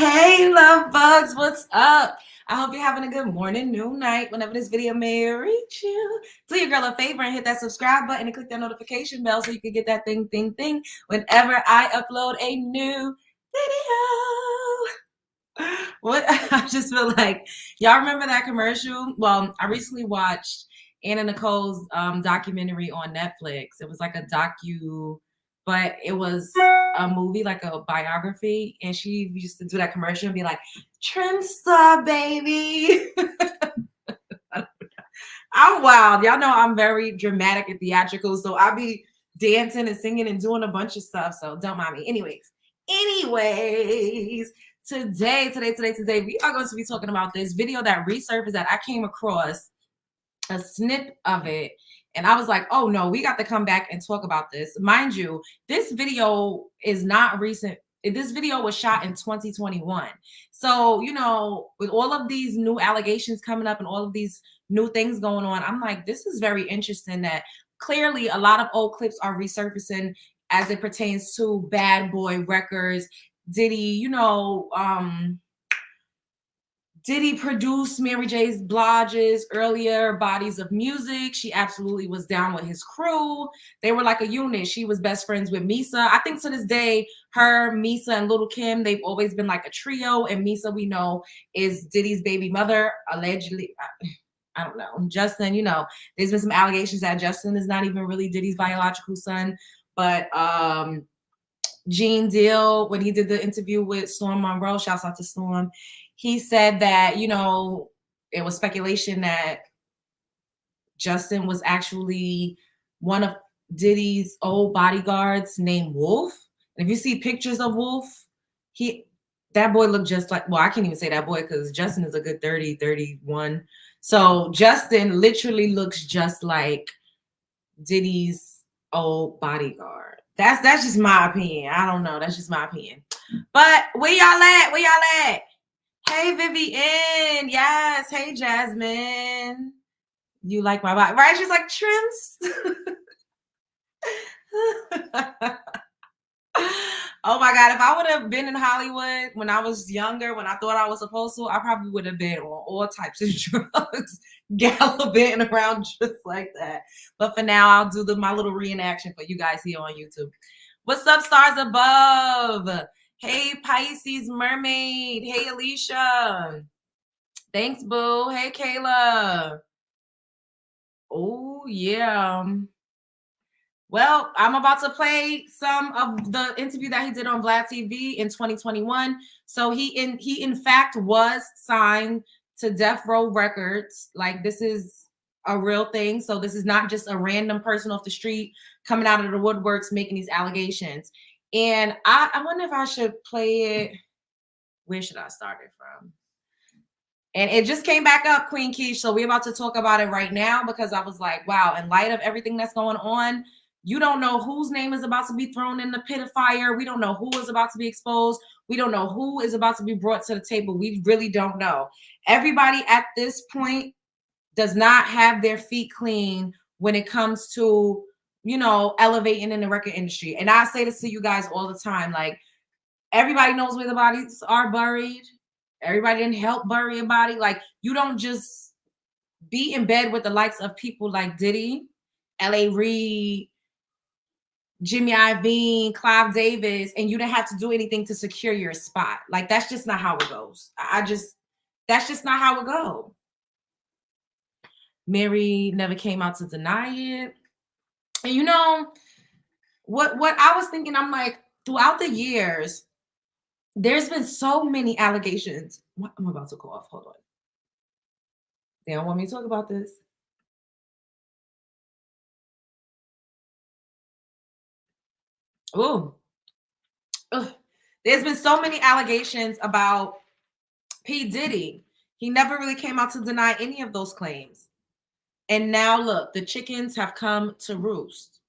Hey, love bugs, what's up? I hope you're having a good morning, noon, night, whenever this video may reach you. Do your girl a favor and hit that subscribe button and click that notification bell so you can get that thing whenever I upload a new video. What I just feel like, y'all remember that commercial? Well, I recently watched Anna Nicole's documentary on Netflix. It was like a docu, but it was a movie, like a biography, and she used to do that commercial and be like, "Trim star, baby." I'm wild. Y'all know I'm very dramatic and theatrical, so I be dancing and singing and doing a bunch of stuff. So don't mind me. Anyways, today, we are going to be talking about this video that resurfaced that I came across a snip of it. And I was like, oh no, we got to come back and talk about this. Mind you, this video is not recent. This video was shot in 2021. So, you know, with all of these new allegations coming up and all of these new things going on, I'm like, this is very interesting that clearly a lot of old clips are resurfacing as it pertains to Bad Boy records. Diddy produce Mary J's Blige's earlier bodies of music? She absolutely was down with his crew. They were like a unit. She was best friends with Misa. I think to this day, her, Misa, and Little Kim, they've always been like a trio. And Misa, we know, is Diddy's baby mother, allegedly. I don't know. Justin, you know, there's been some allegations that Justin is not even really Diddy's biological son. But Gene Deal, when he did the interview with Storm Monroe, shouts out to Storm, he said that, you know, it was speculation that Justin was actually one of Diddy's old bodyguards named Wolf. And if you see pictures of Wolf, that boy looked just like, well, I can't even say that boy because Justin is a good 30, 31. So Justin literally looks just like Diddy's old bodyguard. That's just my opinion. I don't know. That's just my opinion. But where y'all at? Where y'all at? Hey, Vivian. Yes. Hey, Jasmine. You like my vibe, right? She's like, Trims. Oh my God. If I would have been in Hollywood when I was younger, when I thought I was supposed to, I probably would have been on all types of drugs, gallivanting around just like that. But for now, I'll do my little reenaction for you guys here on YouTube. What's up, stars above? Hey, Pisces Mermaid. Hey, Alicia. Thanks, boo. Hey, Kayla. Oh, yeah. Well, I'm about to play some of the interview that he did on Vlad TV in 2021. So he in fact was signed to Death Row Records. Like, this is a real thing. So this is not just a random person off the street coming out of the woodworks making these allegations. And I wonder if I should play it. Where should I start it from? And it just came back up, Queen Keish. So we're about to talk about it right now because I was like, wow, in light of everything that's going on, you don't know whose name is about to be thrown in the pit of fire. We don't know who is about to be exposed. We don't know who is about to be brought to the table. We really don't know. Everybody at this point does not have their feet clean when it comes to, you know, elevating in the record industry. And I say this to you guys all the time. Like, everybody knows where the bodies are buried. Everybody didn't help bury a body. Like, you don't just be in bed with the likes of people like Diddy, L.A. Reid, Jimmy Iovine, Clive Davis, and you didn't have to do anything to secure your spot. Like, that's just not how it goes. That's just not how it goes. Mary never came out to deny it. And you know, what I was thinking, I'm like, throughout the years, there's been so many allegations. What? I'm about to go off. Hold on. They don't want me to talk about this. Oh, there's been so many allegations about P. Diddy. He never really came out to deny any of those claims. And now look, the chickens have come to roost.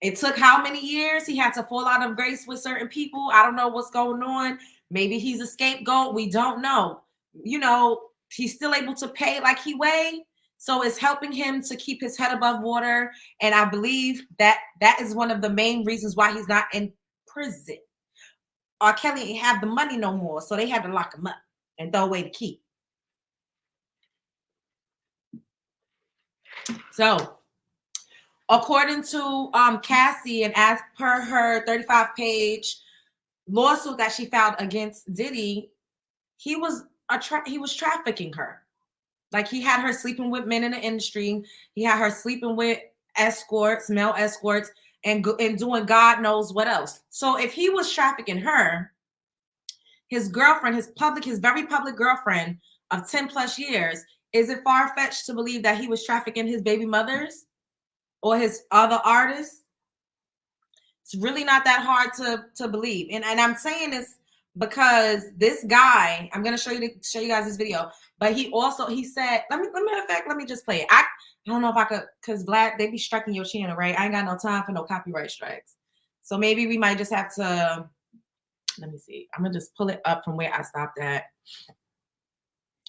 It took how many years? He had to fall out of grace with certain people. I don't know what's going on. Maybe he's a scapegoat. We don't know. You know, he's still able to pay like he weighed. So it's helping him to keep his head above water. And I believe that is one of the main reasons why he's not in prison. R. Kelly ain't have the money no more, so they had to lock him up and throw away the key. So, according to Cassie, and as per her 35-page lawsuit that she filed against Diddy, he was trafficking her. Like, he had her sleeping with men in the industry. He had her sleeping with escorts, male escorts, and doing God knows what else. So if he was trafficking her, his girlfriend, his very public girlfriend of 10 plus years, is it far-fetched to believe that he was trafficking his baby mothers or his other artists? It's really not that hard to believe. And I'm saying this because this guy, I'm going to show you guys this video, but he said, let me just play it. I don't know if I could, because Vlad, they be striking your channel, right? I ain't got no time for no copyright strikes. So maybe we might just have to, let me see. I'm going to just pull it up from where I stopped at.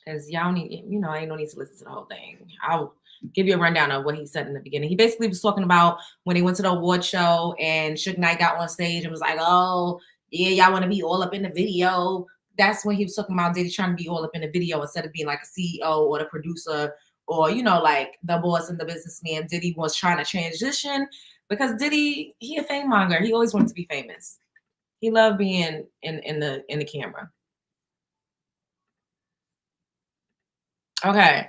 Because y'all need, I ain't no need to listen to the whole thing. I'll give you a rundown of what he said in the beginning. He basically was talking about when he went to the award show and Suge Knight got on stage and was like, oh, yeah, y'all want to be all up in the video. That's when he was talking about Diddy trying to be all up in the video instead of being like a CEO or the producer or, like the boss and the businessman. Diddy was trying to transition because Diddy, he a fame monger. He always wanted to be famous. He loved being in the camera. Okay.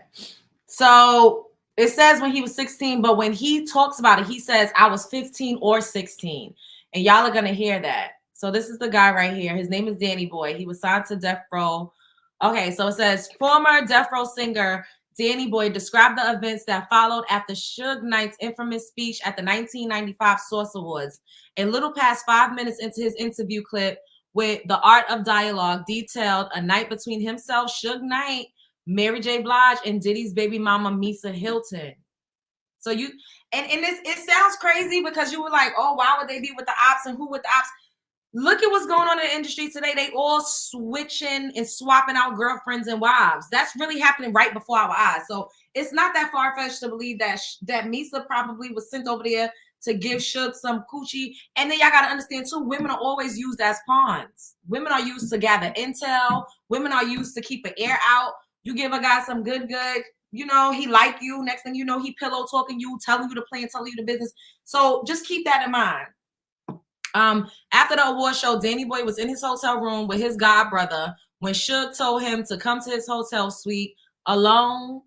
So it says when he was 16, but when he talks about it, he says, I was 15 or 16. And y'all are going to hear that. So this is the guy right here. His name is Danny Boy. He was signed to Death Row. Okay, so it says, former Death Row singer Danny Boy described the events that followed after Suge Knight's infamous speech at the 1995 Source Awards. A little past 5 minutes into his interview clip with The Art of Dialogue, detailed a night between himself, Suge Knight, Mary J. Blige, and Diddy's baby mama, Misa Hilton. So and this, it sounds crazy because you were like, oh, why would they be with the ops and who with the ops? Look at what's going on in the industry today. They all switching and swapping out girlfriends and wives. That's really happening right before our eyes. So it's not that far-fetched to believe that Misa probably was sent over there to give Suge some coochie. And then y'all got to understand too, women are always used as pawns. Women are used to gather intel. Women are used to keep an ear out. You give a guy some good, he like you. Next thing you know, he pillow talking you, telling you the plan, telling you the business. So just keep that in mind. After the award show, Danny Boy was in his hotel room with his god brother when Suge told him to come to his hotel suite alone.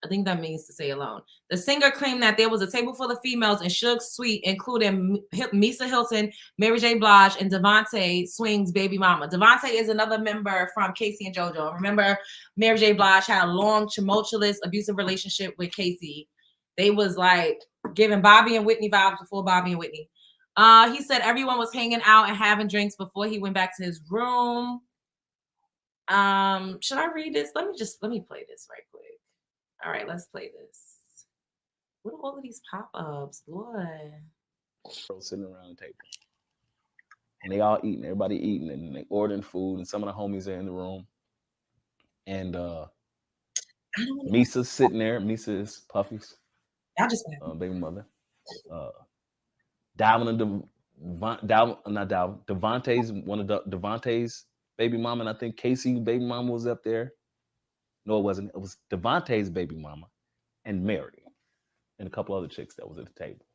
I think that means to say alone. The singer claimed that there was a table full of females in Suge's suite, including Misa Hilton, Mary J. Blige, and Devontae Swing's baby mama. Devontae is another member from Casey and JoJo. Remember, Mary J. Blige had a long, tumultuous, abusive relationship with Casey. They was like giving Bobby and Whitney vibes before Bobby and Whitney. He said everyone was hanging out and having drinks before he went back to his room. Should I read this? Let me play this right quick. All right, let's play this. What are all of these pop-ups, boy? Sitting around the table. And they all eating, everybody eating, and they ordering food, and some of the homies are in the room. And Misa's sitting there. Misa is Puffy's baby mother. Devontae's one of Devontae's baby mama, and I think Casey's baby mama was up there. No, it wasn't. It was Devontae's baby mama and Mary and a couple other chicks that was at the table.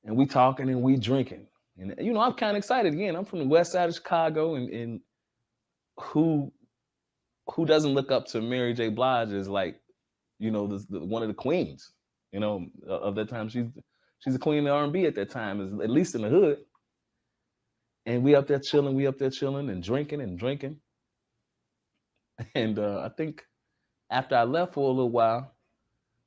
And we talking and we drinking. And I'm kind of excited again. I'm from the west side of Chicago, and who doesn't look up to Mary J. Blige as like, one of the queens, of that time. She's a queen of R&B at that time, at least in the hood. And we up there chilling and drinking. And I think after I left for a little while,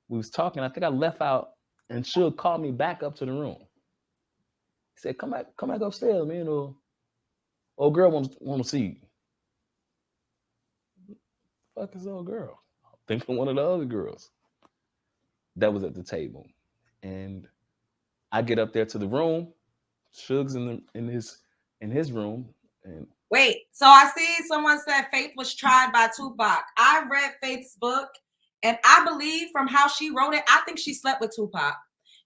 we was talking. I think I left out, and Suge called me back up to the room. He said, "Come back upstairs, man. Old girl want to see you." Fuck is old girl? I'm thinking one of the other girls that was at the table, and I get up there to the room. Suge's in his room, and wait. So I see someone said Faith was tried by Tupac. I read Faith's book, and I believe from how she wrote it, I think she slept with Tupac.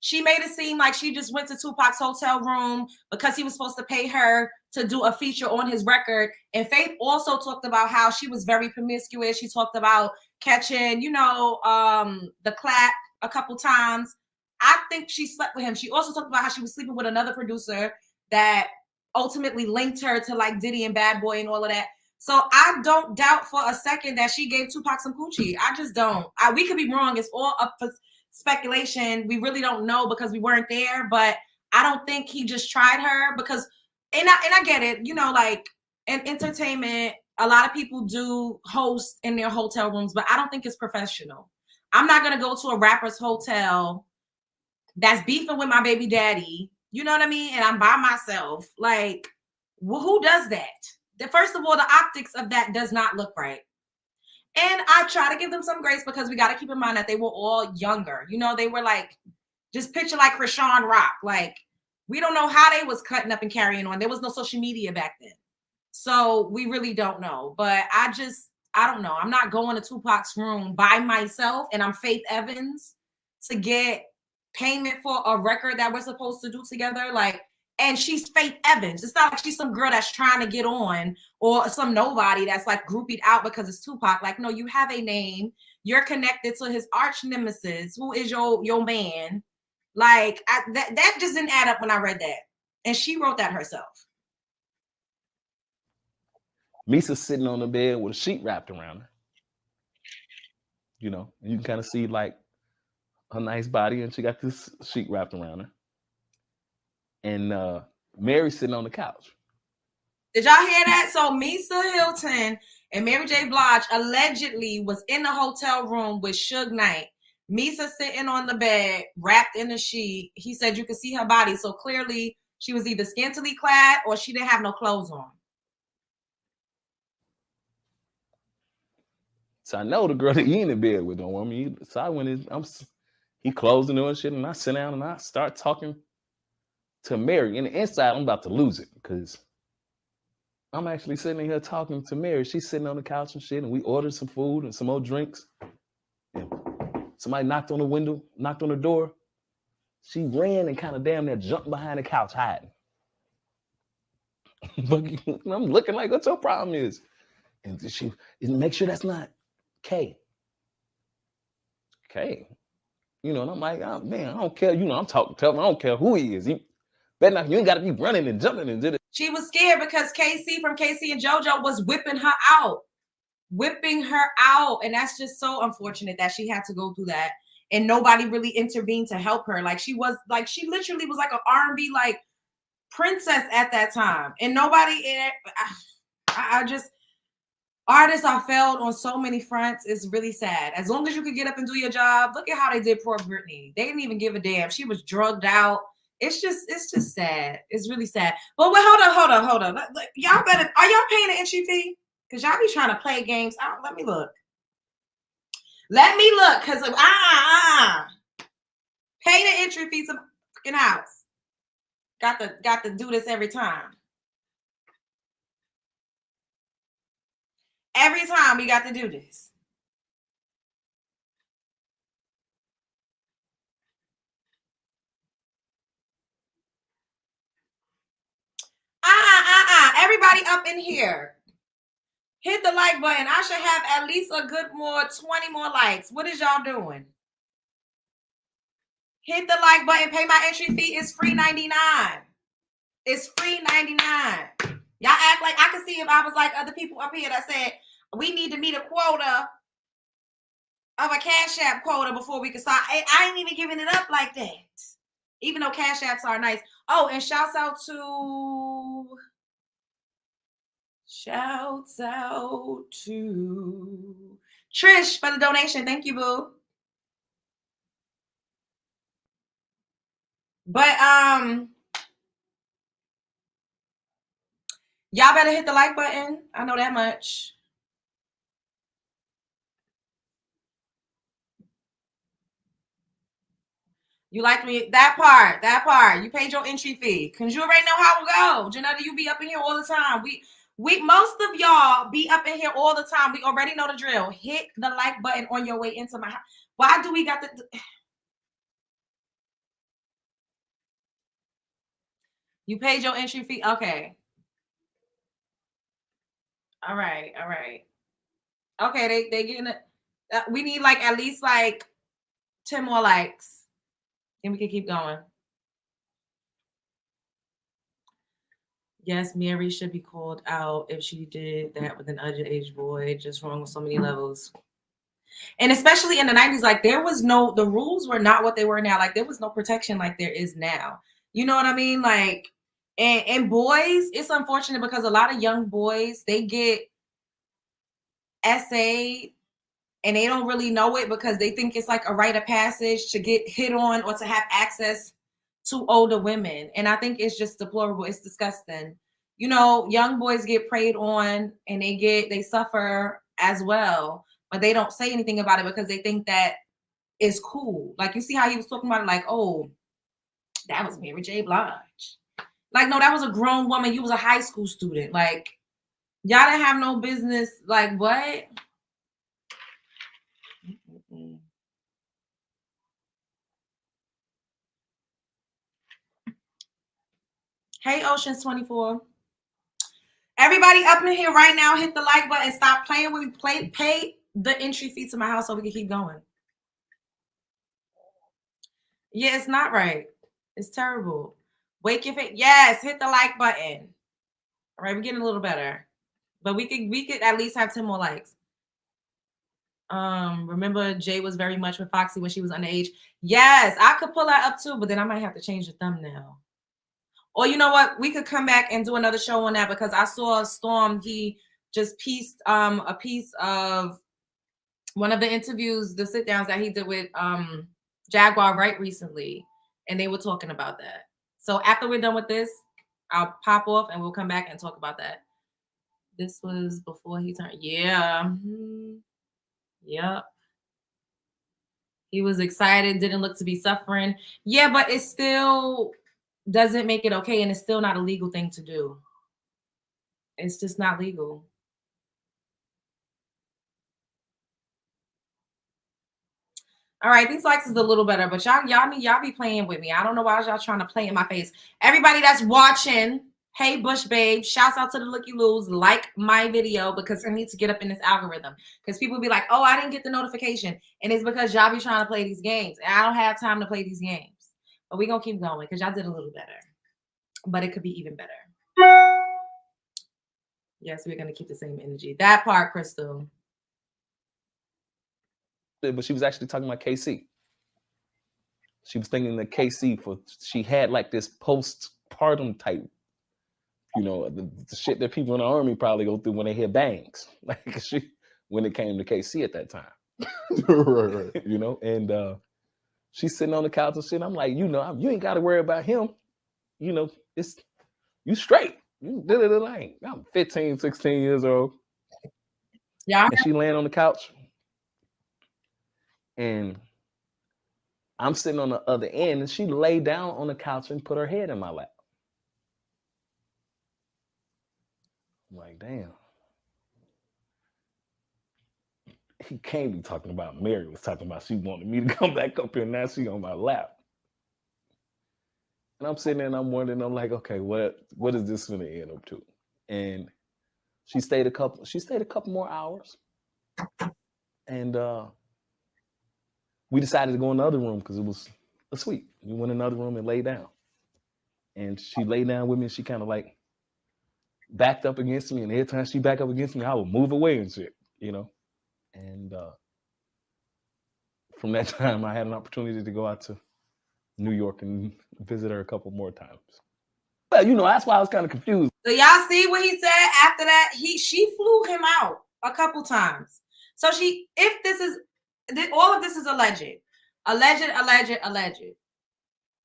She made it seem like she just went to Tupac's hotel room because he was supposed to pay her to do a feature on his record. And Faith also talked about how she was very promiscuous. She talked about catching, the clap a couple times. I think she slept with him. She also talked about how she was sleeping with another producer that ultimately linked her to like Diddy and Bad Boy and all of that. So I don't doubt for a second that she gave Tupac some coochie. I just don't. We could be wrong. It's all up for speculation. We really don't know because we weren't there. But I don't think he just tried her because, and I get it. Like in entertainment, a lot of people do host in their hotel rooms, but I don't think it's professional. I'm not gonna go to a rapper's hotel that's beefing with my baby daddy. You know what I mean? And I'm by myself. Like, who does that? First of all, the optics of that does not look right. And I try to give them some grace because we got to keep in mind that they were all younger. They were like, just picture like Krishan Rock. Like, we don't know how they was cutting up and carrying on. There was no social media back then. So we really don't know. But I don't know. I'm not going to Tupac's room by myself and I'm Faith Evans to get payment for a record that we're supposed to do together. Like, and she's Faith Evans. It's not like she's some girl that's trying to get on or some nobody that's like groupied out because it's Tupac. Like, no, you have a name. You're connected to his arch nemesis, who is your man. Like, that just didn't add up when I read that. And she wrote that herself. Misa's sitting on the bed with a sheet wrapped around her. You can kind of see like her nice body, and she got this sheet wrapped around her. And Mary's sitting on the couch. Did y'all hear that? So Misa Hilton and Mary J. Blige allegedly was in the hotel room with Suge Knight. Misa sitting on the bed, wrapped in a sheet. He said you could see her body. So clearly she was either scantily clad or she didn't have no clothes on. So I know the girl that he in the bed with don't want me. So I went in, he closed the door and shit, and I sit down and I start talking to Mary. And the inside, I'm about to lose it because I'm actually sitting here talking to Mary. She's sitting on the couch and shit, and we ordered some food and some more drinks. And somebody knocked on the door. She ran and kind of damn near jumped behind the couch hiding. But I'm looking like, what your problem is? And she make sure that's not K. And I'm like, oh, man, I don't care. I'm talking to him. I don't care who he is. You ain't got to be running and jumping and did it. She was scared because KC from KC and JoJo was whipping her out. And that's just so unfortunate that she had to go through that. And nobody really intervened to help her. Like, she literally was like an R&B like princess at that time. And nobody, artists are failed on so many fronts. It's really sad. As long as you could get up and do your job, look at how they did poor Britney. They didn't even give a damn. She was drugged out. It's just sad. It's really sad. But wait, hold on. Y'all are y'all paying an entry fee? Because y'all be trying to play games. Let me look. Because pay the entry fee to fucking house. Got to do this every time. Every time we got to do this. Everybody up in here. Hit the like button. I should have at least a good 20 more likes. What is y'all doing? Hit the like button. Pay my entry fee. It's free $99. It's free $99. Y'all act like I could see if I was like other people up here that said we need to meet a quota of a Cash App quota before we can start. I ain't even giving it up like that. Even though Cash Apps are nice. Oh, and shouts out to Trish for the donation. Thank you, boo. But y'all better hit the like button. I know that much. You like me? That part. You paid your entry fee. Cause you already know how it go. Janetta, you be up in here all the time. We most of y'all be up in here all the time. We already know the drill. Hit the like button on your way into my house. Why do we got the You paid your entry fee? Okay. All right. Okay, they getting it. We need like at least like 10 more likes. And we can keep going. Yes, Mary should be called out if she did that with an underage boy. Just wrong on so many levels. And especially in the 90s, like the rules were not what they were now. Like there was no protection like there is now. You know what I mean? Like, and boys, it's unfortunate because a lot of young boys, they get essayed and they don't really know it because they think it's like a rite of passage to get hit on or to have access to older women. And I think it's just deplorable. It's disgusting. You know, young boys get preyed on and they suffer as well, but they don't say anything about it because they think that is cool. Like you see how he was talking about it, like, oh, that was Mary J. Blige. Like, no, that was a grown woman. You was a high school student. Like, y'all didn't have no business. Like, what? Hey, Oceans 24. Everybody up in here right now, hit the like button. Stop playing with me. Pay the entry fee to my house so we can keep going. Yeah, it's not right. It's terrible. Wake your face. Yes, hit the like button. All right, we're getting a little better. But we could at least have 10 more likes. Remember Jay was very much with Foxy when she was underage. Yes, I could pull that up too, but then I might have to change the thumbnail. Or you know what? We could come back and do another show on that because I saw Storm. He just pieced a piece of one of the interviews, the sit downs that he did with Jaguar right recently, and they were talking about that. So after we're done with this, I'll pop off and we'll come back and talk about that. This was before he turned. Yeah. Mm-hmm. Yep. He was excited, didn't look to be suffering. Yeah, but it still doesn't make it okay, and it's still not a legal thing to do. It's just not legal. All right, these likes is a little better, but y'all be playing with me. I don't know why y'all trying to play in my face. Everybody that's watching, hey Bush Babe, shouts out to the Looky Loos. Like my video because I need to get up in this algorithm. Because people be like, oh, I didn't get the notification. And it's because y'all be trying to play these games. And I don't have time to play these games. But we're going to keep going because y'all did a little better. But it could be even better. Yes, we're going to keep the same energy. That part, Crystal. But she was actually talking about KC. She was thinking that KC she had like this postpartum type, you know, the shit that people in the army probably go through when they hear bangs. Like when it came to KC at that time. Right. You know, and she's sitting on the couch and shit. I'm like, you know, you ain't got to worry about him. You know, you straight. You did it like I'm 15, 16 years old. Yeah. And she laying on the couch. And I'm sitting on the other end, and she lay down on the couch and put her head in my lap. I'm like, damn. He can't be talking about Mary was talking about she wanted me to come back up here, and now she on my lap. And I'm sitting there and I'm wondering, I'm like, okay, what is this gonna end up to? And she stayed a couple more hours. And we decided to go in the other room because it was a suite. We went in another room and lay down. And she lay down with me and she kind of like backed up against me. And every time she backed up against me, I would move away and shit, you know? And from that time, I had an opportunity to go out to New York and visit her a couple more times. Well, you know, that's why I was kind of confused. So y'all see what he said after that? She flew him out a couple times. So all of this is alleged.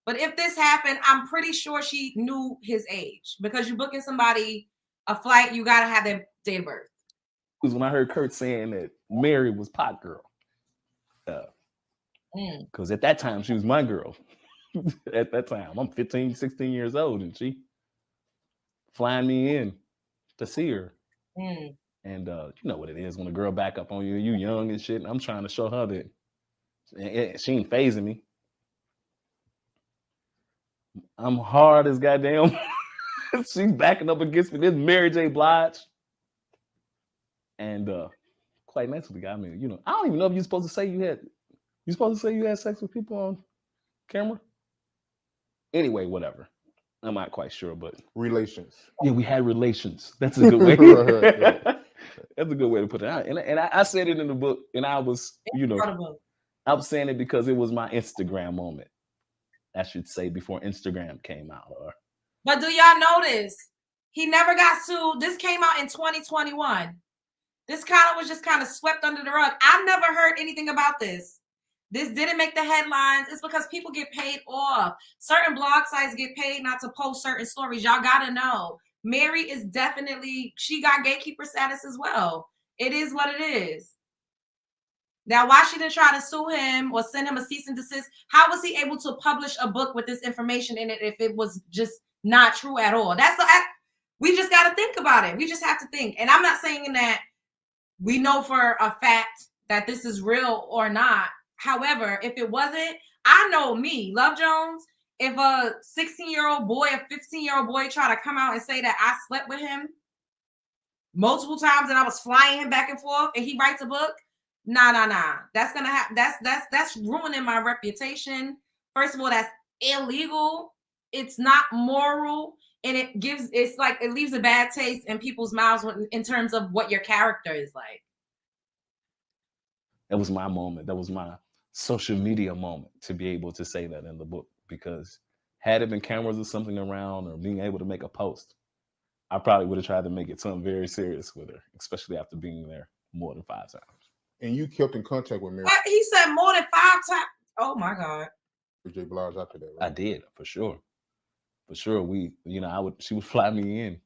But if this happened, I'm pretty sure she knew his age because you're booking somebody a flight, you gotta have their date of birth. Because when I heard Kurt saying that Mary was pot girl, because at that time she was my girl. At that time, I'm 15, 16 years old, and she flying me in to see her. And you know what it is when a girl back up on you, you young and shit. And I'm trying to show her that she ain't phasing me. I'm hard as goddamn She's backing up against me. This Mary J. Blige. And quite naturally, I mean, I don't even know if you're supposed to say you had sex with people on camera. Anyway, whatever. I'm not quite sure, but relations. Yeah, we had relations. That's a good way. That's a good way to put it out. And I said it in the book, and I was, I was saying it because it was my Instagram moment. I should say before Instagram came out. But do y'all notice he never got sued? This came out in 2021. This was just swept under the rug. I've never heard anything about this. This didn't make the headlines. It's because people get paid off. Certain blog sites get paid not to post certain stories. Y'all gotta know. Mary is she got gatekeeper status as well. It is what it is. Now, why she didn't try to sue him or send him a cease and desist? How was he able to publish a book with this information in it if it was just not true at all? We just got to think about it. We just have to think. And I'm not saying that we know for a fact that this is real or not. However, if it wasn't, I know me, Love Jones, if a 16-year-old boy, a 15-year-old boy try to come out and say that I slept with him multiple times and I was flying him back and forth and he writes a book, nah. That's gonna happen. That's ruining my reputation. First of all, that's illegal. It's not moral. And it leaves a bad taste in people's mouths in terms of what your character is like. That was my moment. That was my social media moment to be able to say that in the book, because had it been cameras or something around or being able to make a post, I probably would have tried to make it something very serious with her, especially after being there more than 5 times. And you kept in contact with Mary? He said more than 5 times. Oh my God. J. Blige after that, right? I did, for sure. For sure. She would fly me in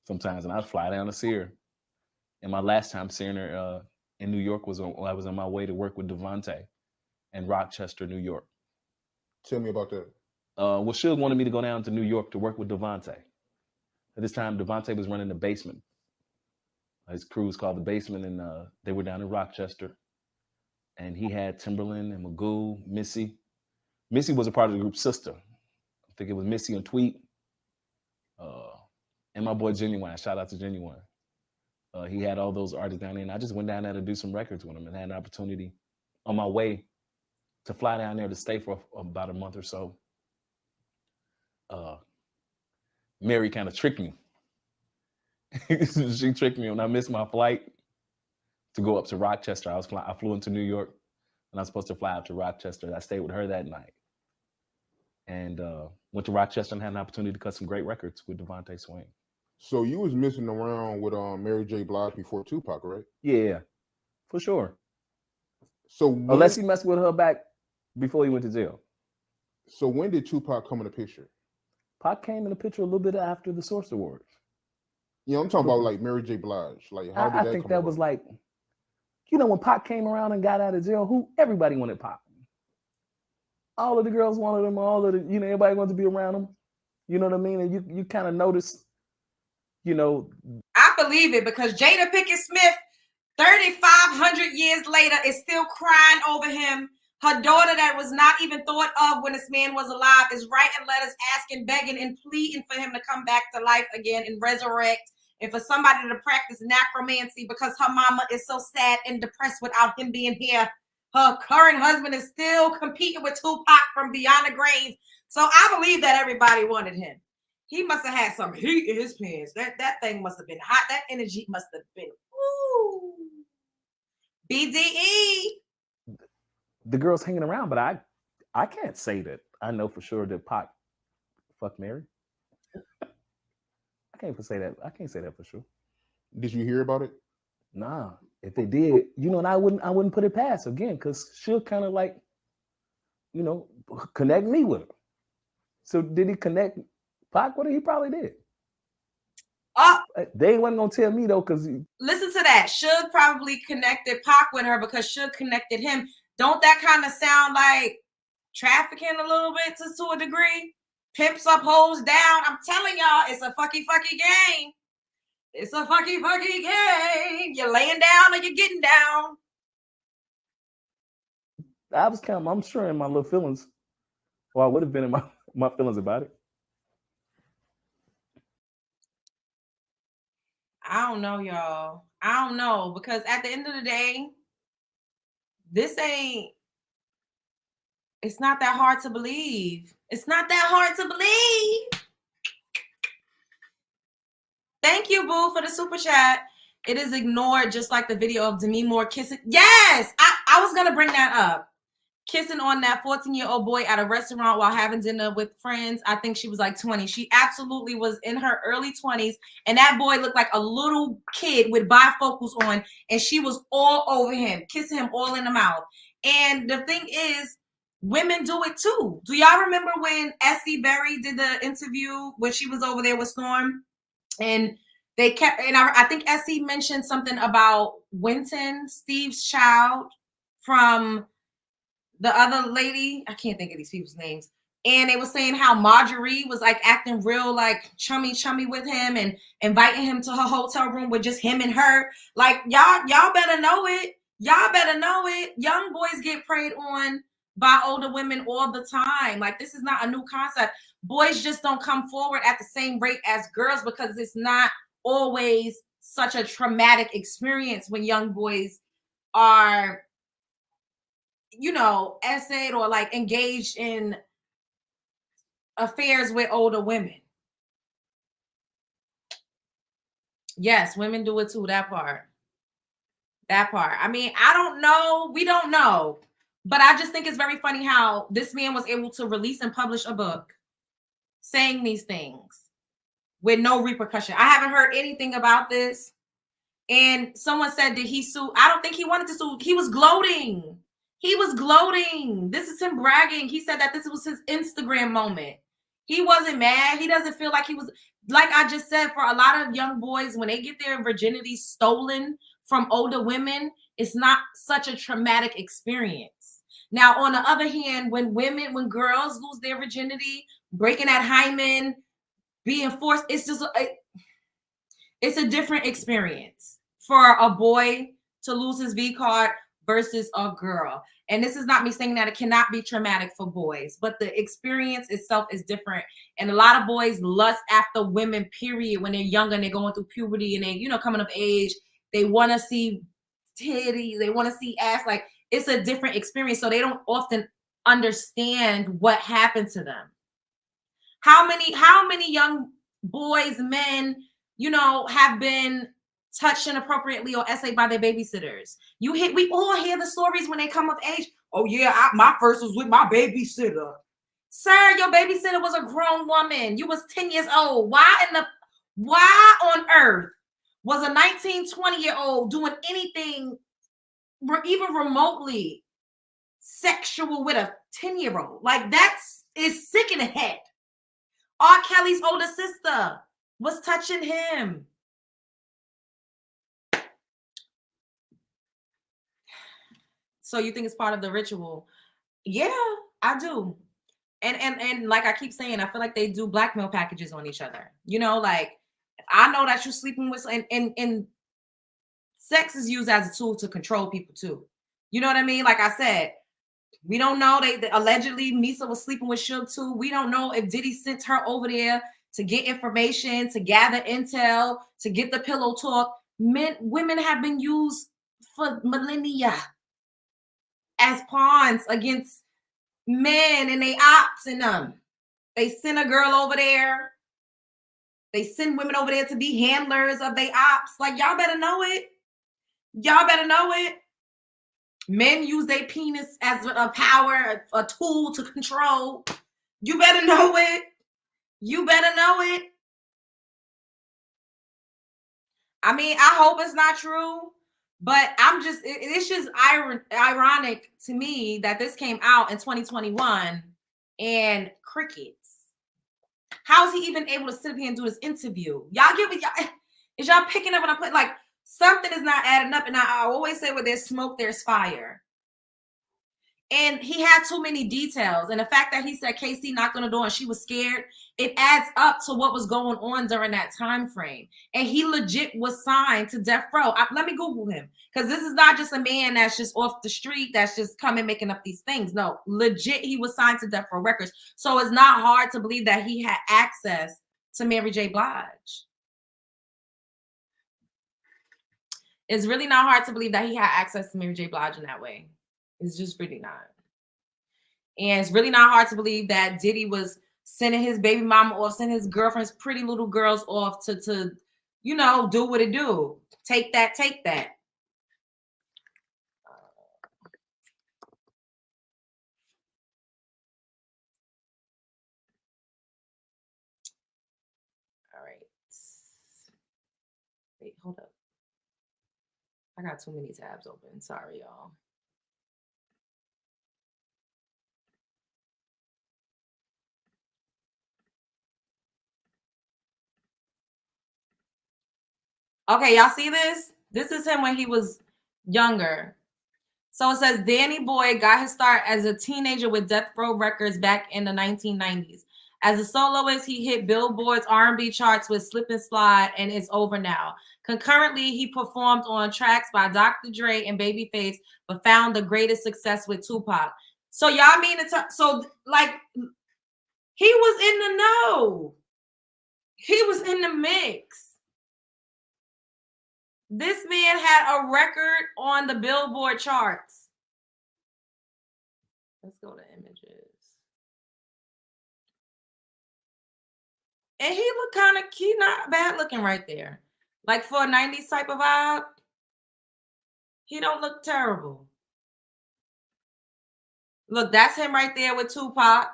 sometimes and I'd fly down to see her. And my last time seeing her in New York was I was on my way to work with Devontae in Rochester, New York. Tell me about that. Well, Suge wanted me to go down to New York to work with Devontae. At this time, Devontae was running the Basement. His crew was called the Basement, and they were down in Rochester. And he had Timberland and Magoo, Missy. Missy was a part of the group Sister. I think it was Missy and Tweet. And my boy Genuine. Shout out to Genuine. He had all those artists down there, and I just went down there to do some records with him and had an opportunity on my way to fly down there to stay for about a month or so. Mary kind of tricked me. She tricked me when I missed my flight to go up to Rochester. I flew into New York, and I was supposed to fly out to Rochester. I stayed with her that night, and went to Rochester and had an opportunity to cut some great records with Devontae Swing. So you was messing around with Mary J. Blige before Tupac, right? Yeah, for sure. So unless he messed with her back before he went to jail. So when did Tupac come in the picture? Pac came in the picture a little bit after the Source Awards. Yeah, I'm talking about like Mary J. Blige. Like, how did that come? I think that was like, when Pac came around and got out of jail, everybody wanted Pac. All of the girls wanted him. All of the, everybody wanted to be around him. You know what I mean? And you kind of notice, I believe it, because Jada Pinkett Smith, 3,500 years later, is still crying over him. Her daughter, that was not even thought of when this man was alive, is writing letters asking, begging, and pleading for him to come back to life again and resurrect, and for somebody to practice necromancy, because her mama is so sad and depressed without him being here. Her current husband is still competing with Tupac from beyond the grave. So I believe that everybody wanted him. He must have had some heat in his pants. That thing must have been hot. That energy must have been, ooh. BDE. The girls hanging around, but I can't say that I know for sure that Pac fucked Mary. I can't say that for sure. Did you hear about it? Nah. If they did, and I wouldn't put it past again, because she'll kind of like, connect me with her. So did he connect Pac with her? He probably did. They wasn't gonna tell me though, because listen to that. Suge probably connected Pac with her because Suge connected him. Don't that kind of sound like trafficking a little bit to a degree? Pimps up, hoes down. I'm telling y'all, it's a fucky game. It's a fucky game. You're laying down or you're getting down. I'm sure in my little feelings. Well, I would have been in my feelings about it. I don't know, y'all. I don't know, because at the end of the day, this ain't. It's not that hard to believe. It's not that hard to believe. Thank you, Boo, for the super chat. It is ignored, just like the video of Demi Moore kissing. Yes, I was gonna bring that up. Kissing on that 14-year-old boy at a restaurant while having dinner with friends. I think she was like 20. She absolutely was in her early 20s, and that boy looked like a little kid with bifocals on, and she was all over him, kissing him all in the mouth. And the thing is, women do it too. Do y'all remember when Essie Berry did the interview when she was over there with Storm? And they kept, and I think Essie mentioned something about Winton, Steve's child, from the other lady. I can't think of these people's names. And they were saying how Marjorie was like acting real like chummy with him and inviting him to her hotel room with just him and her. Like, y'all better know it. Y'all better know it. Young boys get preyed on by older women all the time. Like, this is not a new concept. Boys just don't come forward at the same rate as girls because it's not always such a traumatic experience when young boys are, you know, essayed or like engaged in affairs with older women. Yes, women do it too. That part. I mean, I don't know. We don't know. But I just think it's very funny how this man was able to release and publish a book saying these things with no repercussion. I haven't heard anything about this. And someone said, did he sue? I don't think he wanted to sue. He was gloating. This is him bragging. He said that this was his Instagram moment. He wasn't mad. He doesn't feel like he was, like I just said, for a lot of young boys, when they get their virginity stolen from older women, it's not such a traumatic experience. Now, on the other hand, when girls lose their virginity, breaking that hymen, being forced, it's just, it's a different experience for a boy to lose his V card versus a girl. And this is not me saying that it cannot be traumatic for boys, but the experience itself is different. And a lot of boys lust after women, period, when they're younger and they're going through puberty and they, you know, coming of age. They want to see titties, they want to see ass. Like, it's a different experience. So they don't often understand what happened to them. How many young boys, men, you know, have been touched inappropriately or essayed by their babysitters? We all hear the stories when they come of age. Oh yeah, my first was with my babysitter. Sir, your babysitter was a grown woman. You was 10 years old. Why on earth was a 19, 20-year-old doing anything even remotely sexual with a 10-year-old? Like, is sick in the head. R. Kelly's older sister was touching him. So you think it's part of the ritual? Yeah, I do. And like I keep saying, I feel like they do blackmail packages on each other. You know, like, if I know that you're sleeping with, and sex is used as a tool to control people too. You know what I mean? Like I said, we don't know. They allegedly Misa was sleeping with Suge too. We don't know if Diddy sent her over there to get information, to gather intel, to get the pillow talk. Women have been used for millennia as pawns against men and they ops and them. They send a girl over there. They send women over there to be handlers of their ops. Like, y'all better know it. Y'all better know it. Men use their penis as a power, a tool to control. You better know it. You better know it. I mean, I hope it's not true, but it's just ironic to me that this came out in 2021 and crickets. How is he even able to sit up here and do this interview? Is y'all picking up what I'm putting? Like, something is not adding up. And I always say, where there's smoke, there's fire. And he had too many details. And the fact that he said KC knocked on the door and she was scared, it adds up to what was going on during that time frame. And he legit was signed to death row. Let me Google him, because this is not just a man that's just off the street that's just coming making up these things. No, legit, he was signed to death row records. So it's not hard to believe that he had access to Mary J. Blige. It's really not hard to believe that he had access to Mary J. Blige in that way. It's just really not. And it's really not hard to believe that Diddy was sending his baby mama off, sending his girlfriend's pretty little girls off to you know, do what it do. Take that, take that. All right. Wait, hold up. I got too many tabs open. Sorry, y'all. Okay, y'all see this? This is him when he was younger. So it says Danny Boy got his start as a teenager with Death Row Records back in the 1990s. As a soloist, he hit Billboard's R&B charts with Slip and Slide and It's Over Now. Concurrently, he performed on tracks by Dr. Dre and Babyface, but found the greatest success with Tupac. So y'all mean so like he was in the know. He was in the mix. This man had a record on the Billboard charts. Let's go to images. And he looked kind of cute, not bad looking right there. Like for a 90s type of vibe, he don't look terrible. Look, that's him right there with Tupac.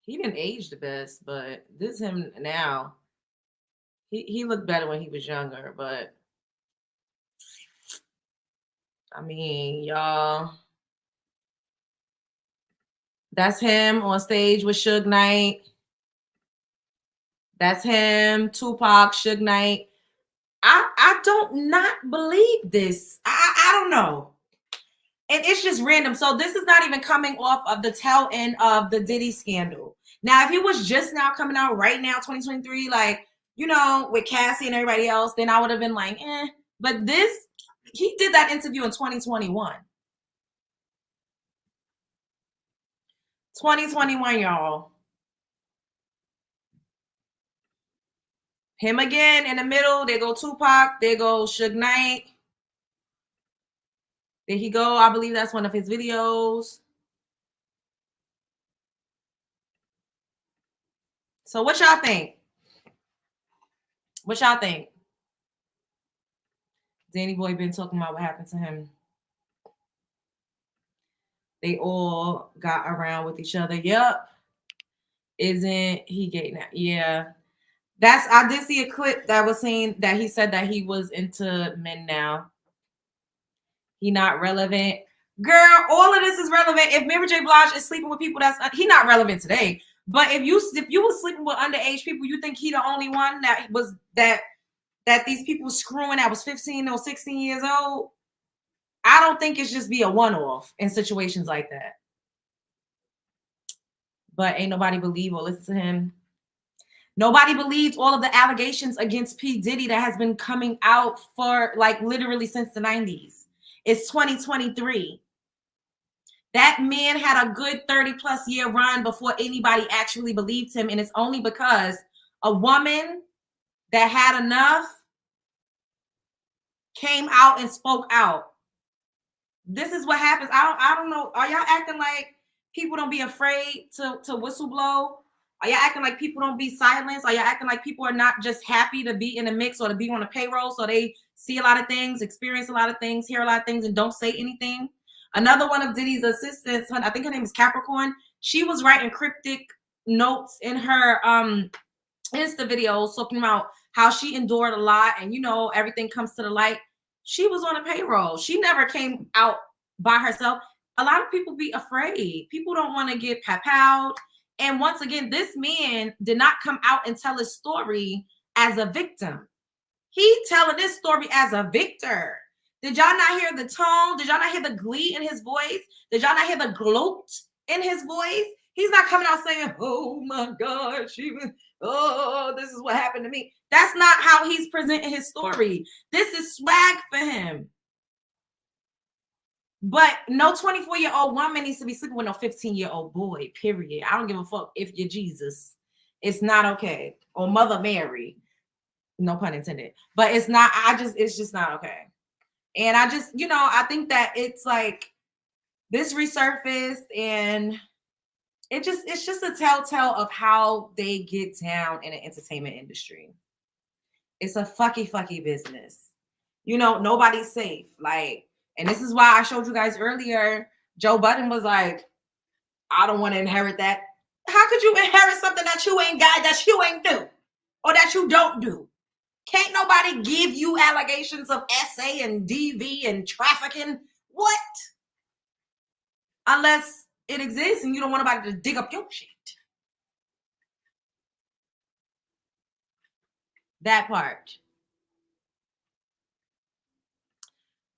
He didn't age the best, but this is him now. He looked better when he was younger, but I mean, y'all. That's him on stage with Suge Knight. That's him, Tupac, Suge Knight. I don't not believe this. I don't know. And it's just random. So this is not even coming off of the tail end of the Diddy scandal. Now, if he was just now coming out right now, 2023, like, you know, with Cassie and everybody else, then I would have been like, eh. But this, he did that interview in 2021. 2021, y'all. Him again in the middle. There go Tupac. There go Suge Knight. There he go. I believe that's one of his videos. So what y'all think? What y'all think? Danny Boy been talking about what happened to him. They all got around with each other. Yep. Isn't he gay now? Yeah. I did see a clip that was saying that he said that he was into men now. He not relevant. Girl, all of this is relevant. If Mary J. Blige is sleeping with people, he not relevant today. But if you was sleeping with underage people, you think he the only one that was that these people screwing that was 15 or 16 years old? I don't think it's just be a one-off in situations like that. But ain't nobody believe or listen to him. Nobody believed all of the allegations against P. Diddy that has been coming out for like literally since the 90s. It's 2023. That man had a good 30 plus year run before anybody actually believed him. And it's only because a woman that had enough came out and spoke out. This is what happens. I don't know. Are y'all acting like people don't be afraid to whistleblow? Are y'all acting like people don't be silenced? Are y'all acting like people are not just happy to be in the mix or to be on the payroll so they see a lot of things, experience a lot of things, hear a lot of things, and don't say anything? Another one of Diddy's assistants, I think her name is Capricorn, she was writing cryptic notes in her Insta videos talking about how she endured a lot and, you know, everything comes to the light. She was on a payroll. She never came out by herself. A lot of people be afraid. People don't want to get papowed. And once again, this man did not come out and tell his story as a victim. He telling this story as a victor. Did y'all not hear the tone? Did y'all not hear the glee in his voice? Did y'all not hear the gloat in his voice? He's not coming out saying, oh my God, this is what happened to me. That's not how he's presenting his story. This is swag for him. But no 24-year-old woman needs to be sleeping with no 15-year-old boy, period. I don't give a fuck if you're Jesus. It's not okay. Or Mother Mary. No pun intended. But it's not, it's just not okay. And I just, I think that it's like this resurfaced, and it's just a telltale of how they get down in the entertainment industry. It's a fucky business. Nobody's safe. Like, and this is why I showed you guys earlier, Joe Budden was like, I don't want to inherit that. How could you inherit something that you ain't got, that you ain't do, or that you don't do? Can't nobody give you allegations of SA and DV and trafficking. What? Unless it exists and you don't want nobody to dig up your shit. That part.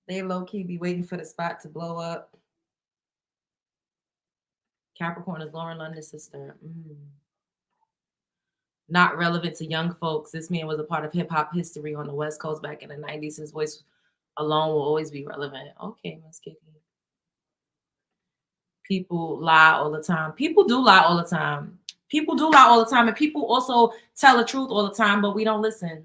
They low-key be waiting for the spot to blow up. Capricorn is Lauren London's sister. Not relevant to young folks. This man was a part of hip-hop history on the West Coast back in the 90s. His voice alone will always be relevant. Okay, Miss Kitty. People lie all the time. People do lie all the time. People do lie all the time. And people also tell the truth all the time, but we don't listen.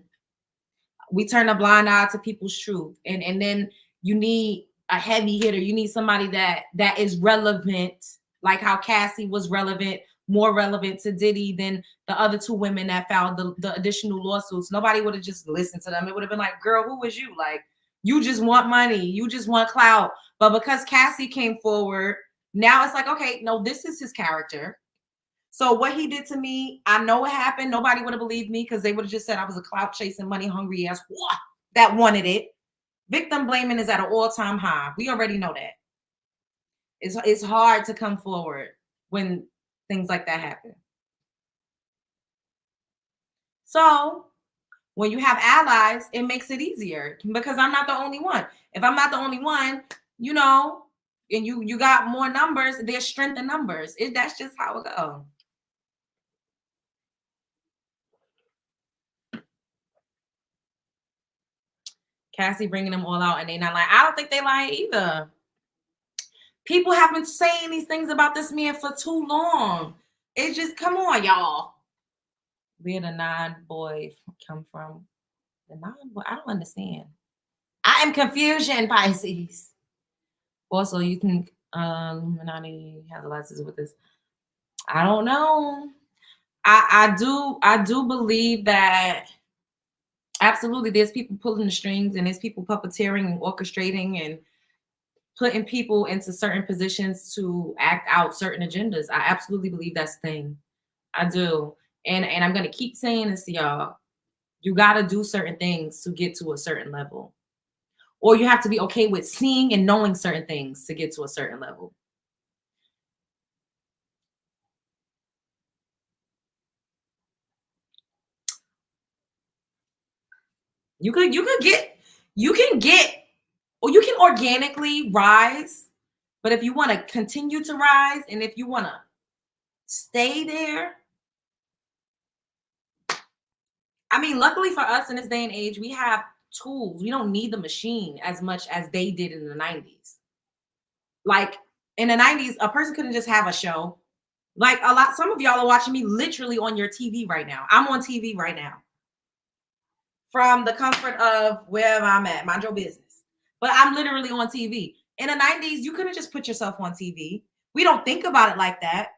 We turn a blind eye to people's truth. And then you need a heavy hitter. You need somebody that is relevant, like how Cassie was relevant, more relevant to Diddy than the other two women that filed the additional lawsuits. Nobody would have just listened to them. It would have been like, girl, who was you? Like, you just want money. You just want clout. But because Cassie came forward, now it's like, okay, no, this is his character. So what he did to me, I know it happened. Nobody would have believed me because they would have just said I was a clout chasing, money hungry ass that wanted it. Victim blaming is at an all-time high. We already know that. It's hard to come forward when things like that happen. So when you have allies, it makes it easier because I'm not the only one. If I'm not the only one, and you got more numbers, there's strength in numbers. That's just how it goes. Cassie bringing them all out and they not lying. I don't think they lying either. People have been saying these things about this man for too long. It's just, come on, y'all. Where the non-boy come from? The non-boy, I don't understand. I am confusion, Pisces. Also, you think Illuminati has a lot to do with this? I don't know. I do believe that absolutely there's people pulling the strings and there's people puppeteering and orchestrating and putting people into certain positions to act out certain agendas. I absolutely believe that's the thing. I do. And I'm going to keep saying this to y'all. You got to do certain things to get to a certain level. Or you have to be okay with seeing and knowing certain things to get to a certain level. You can organically rise, but if you want to continue to rise and if you want to stay there, I mean, luckily for us in this day and age, we have tools. We don't need the machine as much as they did in the 90s. Like in the 90s, a person couldn't just have a show. Like some of y'all are watching me literally on your TV right now. I'm on TV right now. From the comfort of wherever I'm at, mind your business. But I'm literally on TV. In the 90s, you couldn't just put yourself on TV. We don't think about it like that.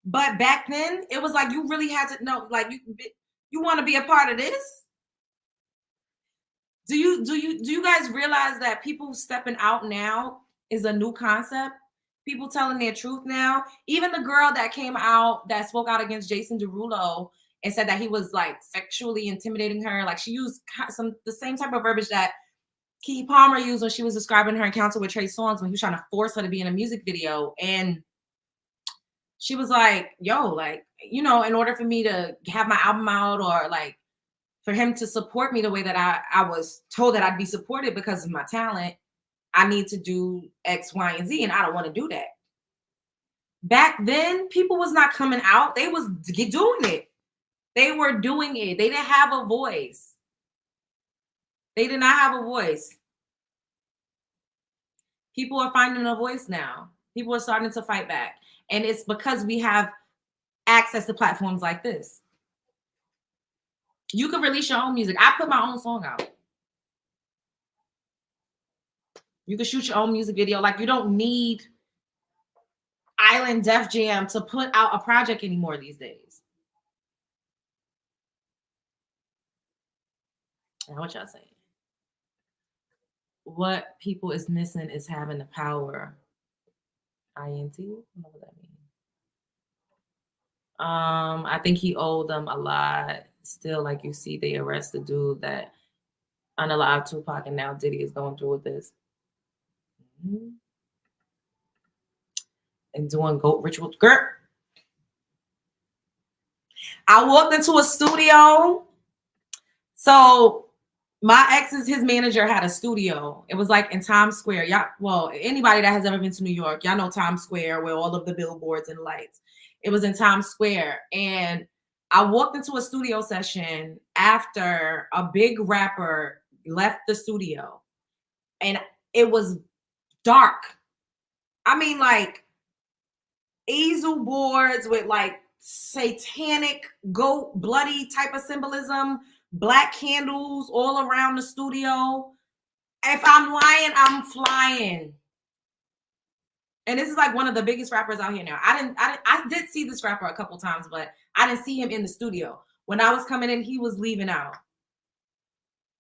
But back then, it was like you really had to know, like you want to be a part of this? Do you guys realize that people stepping out now is a new concept? People telling their truth now. Even the girl that came out that spoke out against Jason Derulo and said that he was like sexually intimidating her. Like she used the same type of verbiage that Keke Palmer used when she was describing her encounter with Trey Songz when he was trying to force her to be in a music video. And she was like, yo, like, in order for me to have my album out or like for him to support me the way that I was told that I'd be supported because of my talent, I need to do X, Y, and Z. And I don't want to do that. Back then, people was not coming out. They was doing it. They were doing it. They didn't have a voice. They did not have a voice. People are finding a voice now. People are starting to fight back. And it's because we have access to platforms like this. You can release your own music. I put my own song out. You can shoot your own music video. Like, you don't need Island Def Jam to put out a project anymore these days. Now, what y'all saying? What people is missing is having the power. INT? I don't know what that means. I think he owed them a lot. Still, like you see, they arrest the dude that unalived Tupac, and now Diddy is going through with this. And doing goat rituals. Girl, I walked into a studio. So my ex's, his manager had a studio. It was like in Times Square. Y'all, well, anybody that has ever been to New York, y'all know Times Square where all of the billboards and lights. It was in Times Square. And I walked into a studio session after a big rapper left the studio. And it was dark. I mean, like easel boards with like satanic goat bloody type of symbolism, black candles all around the studio. If I'm lying, I'm flying. And this is like one of the biggest rappers out here now. I did see this rapper a couple times, but I didn't see him in the studio. When I was coming in, he was leaving out.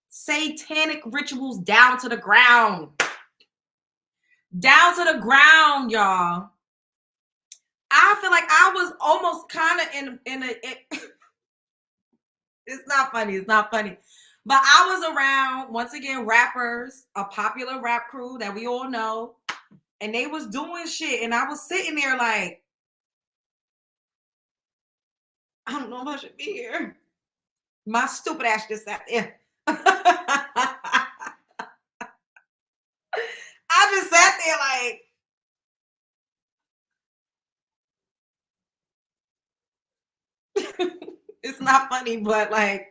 Satanic rituals down to the ground. Down to the ground, y'all. I feel like I was almost kind of in a it's not funny. It's not funny. But I was around, once again, rappers, a popular rap crew that we all know. And they was doing shit. And I was sitting there like, I don't know if I should be here. My stupid ass just sat there. I just sat there like, it's not funny, but like,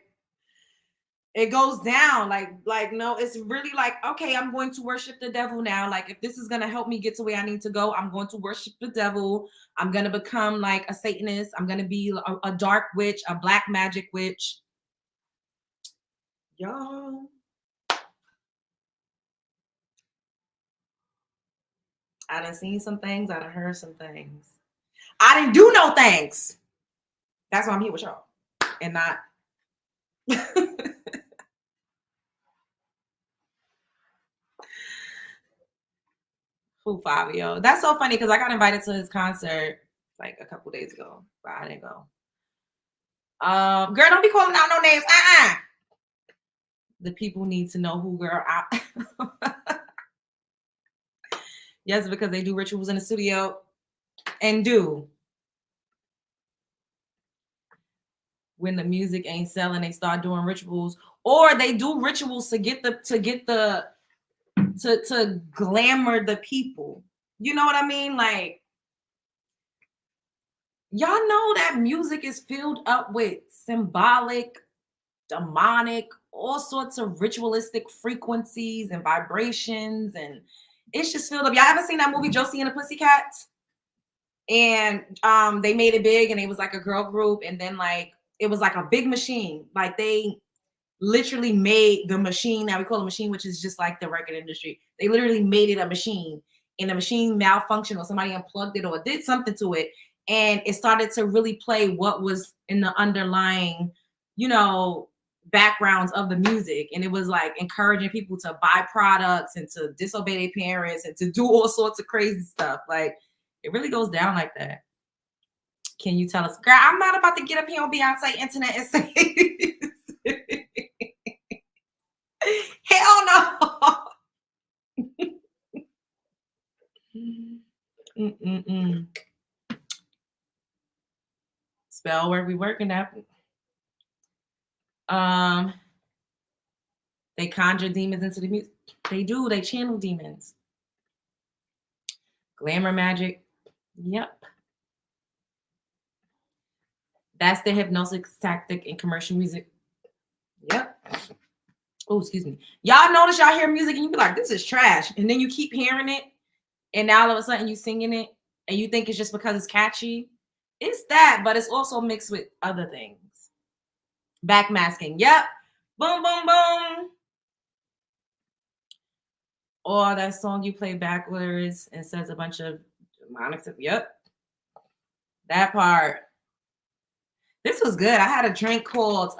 it goes down like no, it's really like, okay, I'm going to worship the devil now. Like, if this is going to help me get to where I need to go, I'm going to worship the devil. I'm going to become like a Satanist. I'm going to be a dark witch, a black magic witch. Y'all, I done seen some things. I done heard some things. I didn't do no things. That's why I'm here with y'all and not Who Fabio. That's so funny because I got invited to his concert like a couple days ago, but I didn't go. Girl, don't be calling out no names. The people need to know who girl out. Yes, because they do rituals in the studio and do. When the music ain't selling, they start doing rituals, or they do rituals to glamour the people. You know what I mean? Like, y'all know that music is filled up with symbolic, demonic, all sorts of ritualistic frequencies and vibrations, and it's just filled up. Y'all ever seen that movie Josie and the Pussycats? And they made it big, and it was like a girl group, and then like it was like a big machine. Like, they literally made the machine that we call a machine, which is just like the record industry. They literally made it a machine, and the machine malfunctioned, or somebody unplugged it or did something to it. And it started to really play what was in the underlying, backgrounds of the music. And it was like encouraging people to buy products and to disobey their parents and to do all sorts of crazy stuff. Like, it really goes down like that. Can you tell us, girl, I'm not about to get up here on Beyonce internet and say, hell no. Spell where we working at. They conjure demons into the music. They do. They channel demons. Glamour magic. Yep. That's the hypnosis tactic in commercial music. Yep. Oh, excuse me. Y'all notice y'all hear music and you be like, this is trash. And then you keep hearing it. And now all of a sudden you singing it. And you think it's just because it's catchy. It's that, but it's also mixed with other things. Backmasking. Yep. Boom, boom, boom. Or that song you play backwards and says a bunch of demonic stuff. Yep. That part. This was good. I had a drink called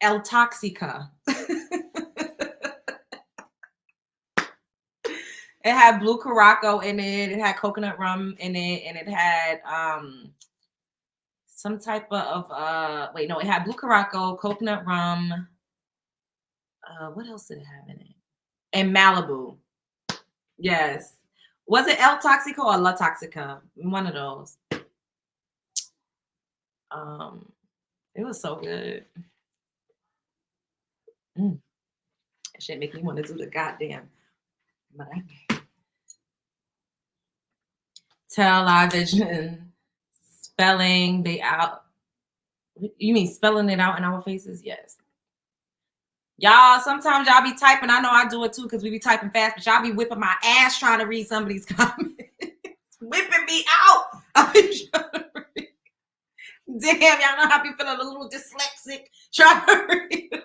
El Toxica. It had blue Caraco in it. It had coconut rum in it, and it had some type of it had blue Caraco, coconut rum. What else did it have in it? And Malibu. Yes. Was it El Toxico or La Toxica? One of those. It was so good. That shit make me want to do the goddamn. But I can't. Television, spelling they out. You mean spelling it out in our faces? Yes. Y'all, sometimes y'all be typing. I know I do it too because we be typing fast, but y'all be whipping my ass trying to read some of these comments. Whipping me out. I be trying to read. Damn, y'all know I be feeling a little dyslexic trying to read.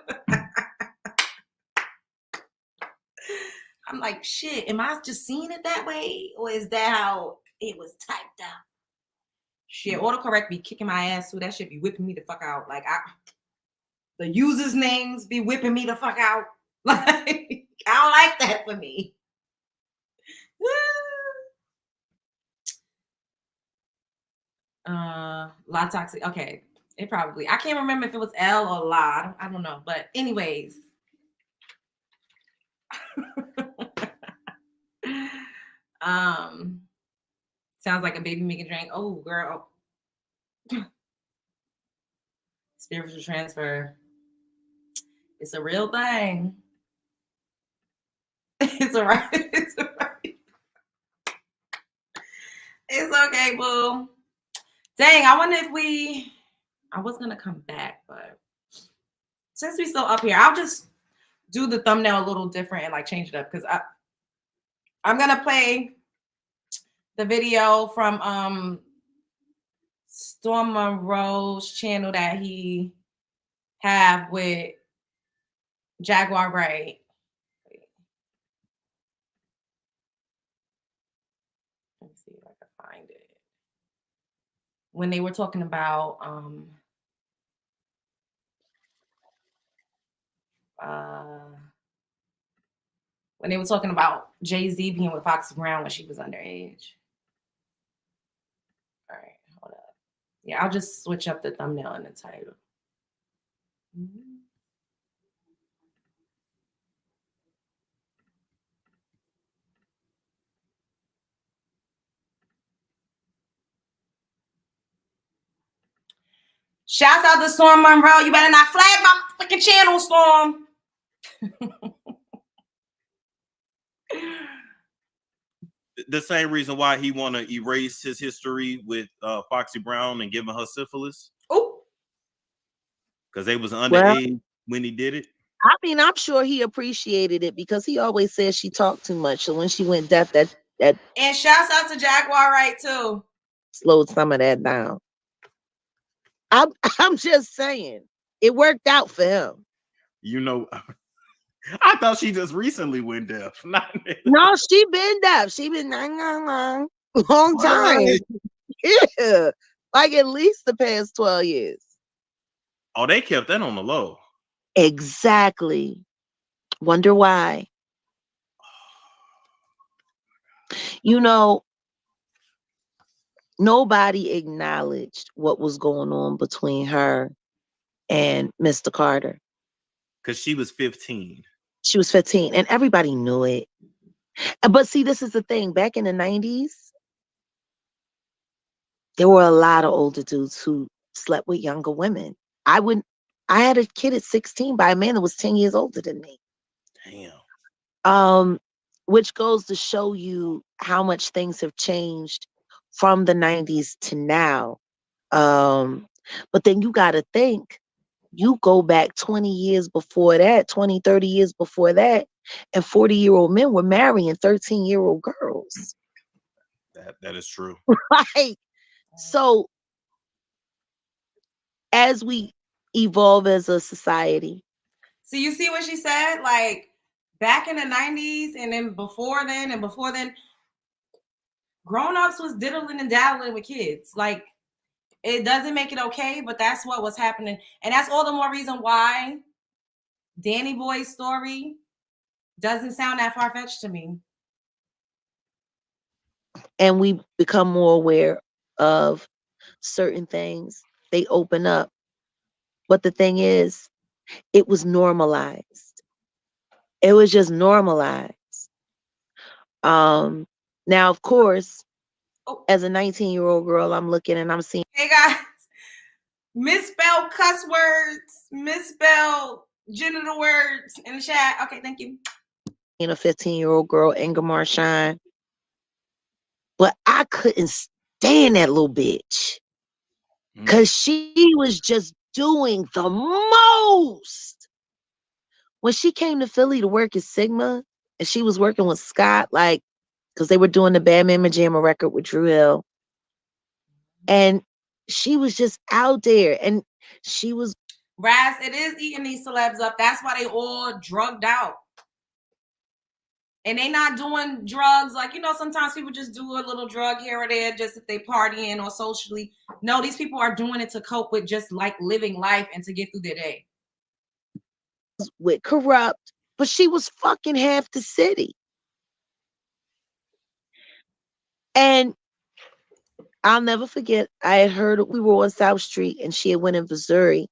I'm like, shit, am I just seeing it that way? Or is that how it was typed out? Shit, autocorrect be kicking my ass too. That shit be whipping me the fuck out. Like, the users' names be whipping me the fuck out. Like, I don't like that for me. La Toxic. Okay. It probably, I can't remember if it was L or La. I don't know. But anyways. Sounds like a baby making drink. Oh, girl. Spiritual transfer. It's a real thing. It's all right. It's all right. It's okay, boo. Dang, I wonder if I was gonna come back, but since we still up here, I'll just do the thumbnail a little different and like change it up because I'm gonna play the video from Storm Monroe's channel that he have with Jaguar Wright. Let me see if I can find it. When they were talking about when they were talking about Jay-Z being with Foxy Brown when she was underage. All right, hold up. Yeah, I'll just switch up the thumbnail and the title. Shouts out to Storm Monroe. You better not flag my fucking channel, Storm. The same reason why he want to erase his history with Foxy Brown and giving her syphilis. Oh, because they was underage when he did it. I mean, I'm sure he appreciated it because he always says she talked too much. So when she went deaf, that and shouts out to Jaguar Wright too. Slowed some of that down. I'm just saying it worked out for him. You know, I thought she just recently went deaf. No, she been deaf. She been long time. Yeah, like at least the past 12 years. Oh, they kept that on the low. Exactly. Wonder why. You know, nobody acknowledged what was going on between her and Mr. Carter. Because she was 15. She was 15, and everybody knew it. But see, this is the thing. Back in the 90s, there were a lot of older dudes who slept with younger women. I had a kid at 16 by a man that was 10 years older than me. Damn. Which goes to show you how much things have changed from the 90s to now. But then you got to think, you go back 20 years before that, 20, 30 years before that, and 40-year-old men were marrying 13-year-old girls. That is true. Right. So as we evolve as a society. So you see what she said? Like back in the 90s and then before then, grown-ups was diddling and daddling with kids. Like it doesn't make it okay, but that's what was happening. And that's all the more reason why Danny Boy's story doesn't sound that far-fetched to me. And we become more aware of certain things. They open up. But the thing is, it was normalized. It was just normalized. Now, of course, as a 19-year-old girl, I'm looking and I'm seeing, hey guys, misspelled cuss words, misspelled genital words in the chat. Okay, thank you. a 15-year-old girl, Ingemar Shine. But I couldn't stand that little bitch. Because she was just doing the most. When she came to Philly to work at Sigma, and she was working with Scott, like, because they were doing the Bad Mama Jamma record with Drew Hill. And she was just out there. And she was... Raz, it is eating these celebs up. That's why they all drugged out. And they not doing drugs. Like, you know, sometimes people just do a little drug here or there just if they partying or socially. No, these people are doing it to cope with just like living life and to get through their day. With Corrupt, but she was fucking half the city. And I'll never forget, I had heard we were on South Street and she had went in Missouri.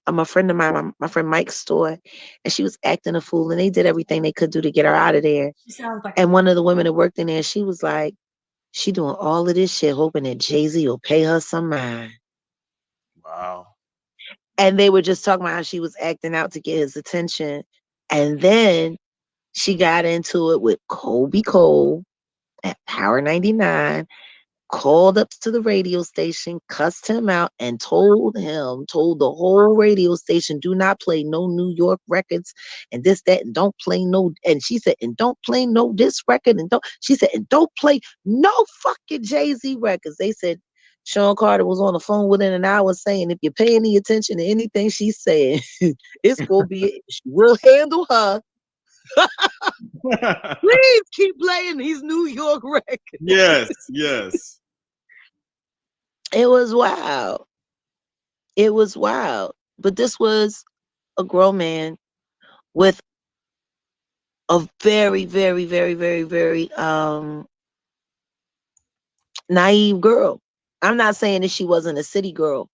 A friend of mine, my friend Mike's store, and she was acting a fool, and they did everything they could do to get her out of there. And one of the women that worked in there, she was like, she doing all of this shit, hoping that Jay-Z will pay her some mind. Wow. And they were just talking about how she was acting out to get his attention. And then she got into it with Kobe Cole at Power 99, called up to the radio station, cussed him out, and told the whole radio station, do not play no New York records and this, that, and don't play no, and she said, and don't play no this record, and don't play no fucking Jay-Z records. They said Sean Carter was on the phone within an hour saying, if you pay any attention to anything she's saying, it's gonna be, we'll handle her. Please keep playing these New York records. Yes, yes. It was wild. It was wild. But this was a grown man with a very, very, very, very, very naive girl. I'm not saying that she wasn't a city girl,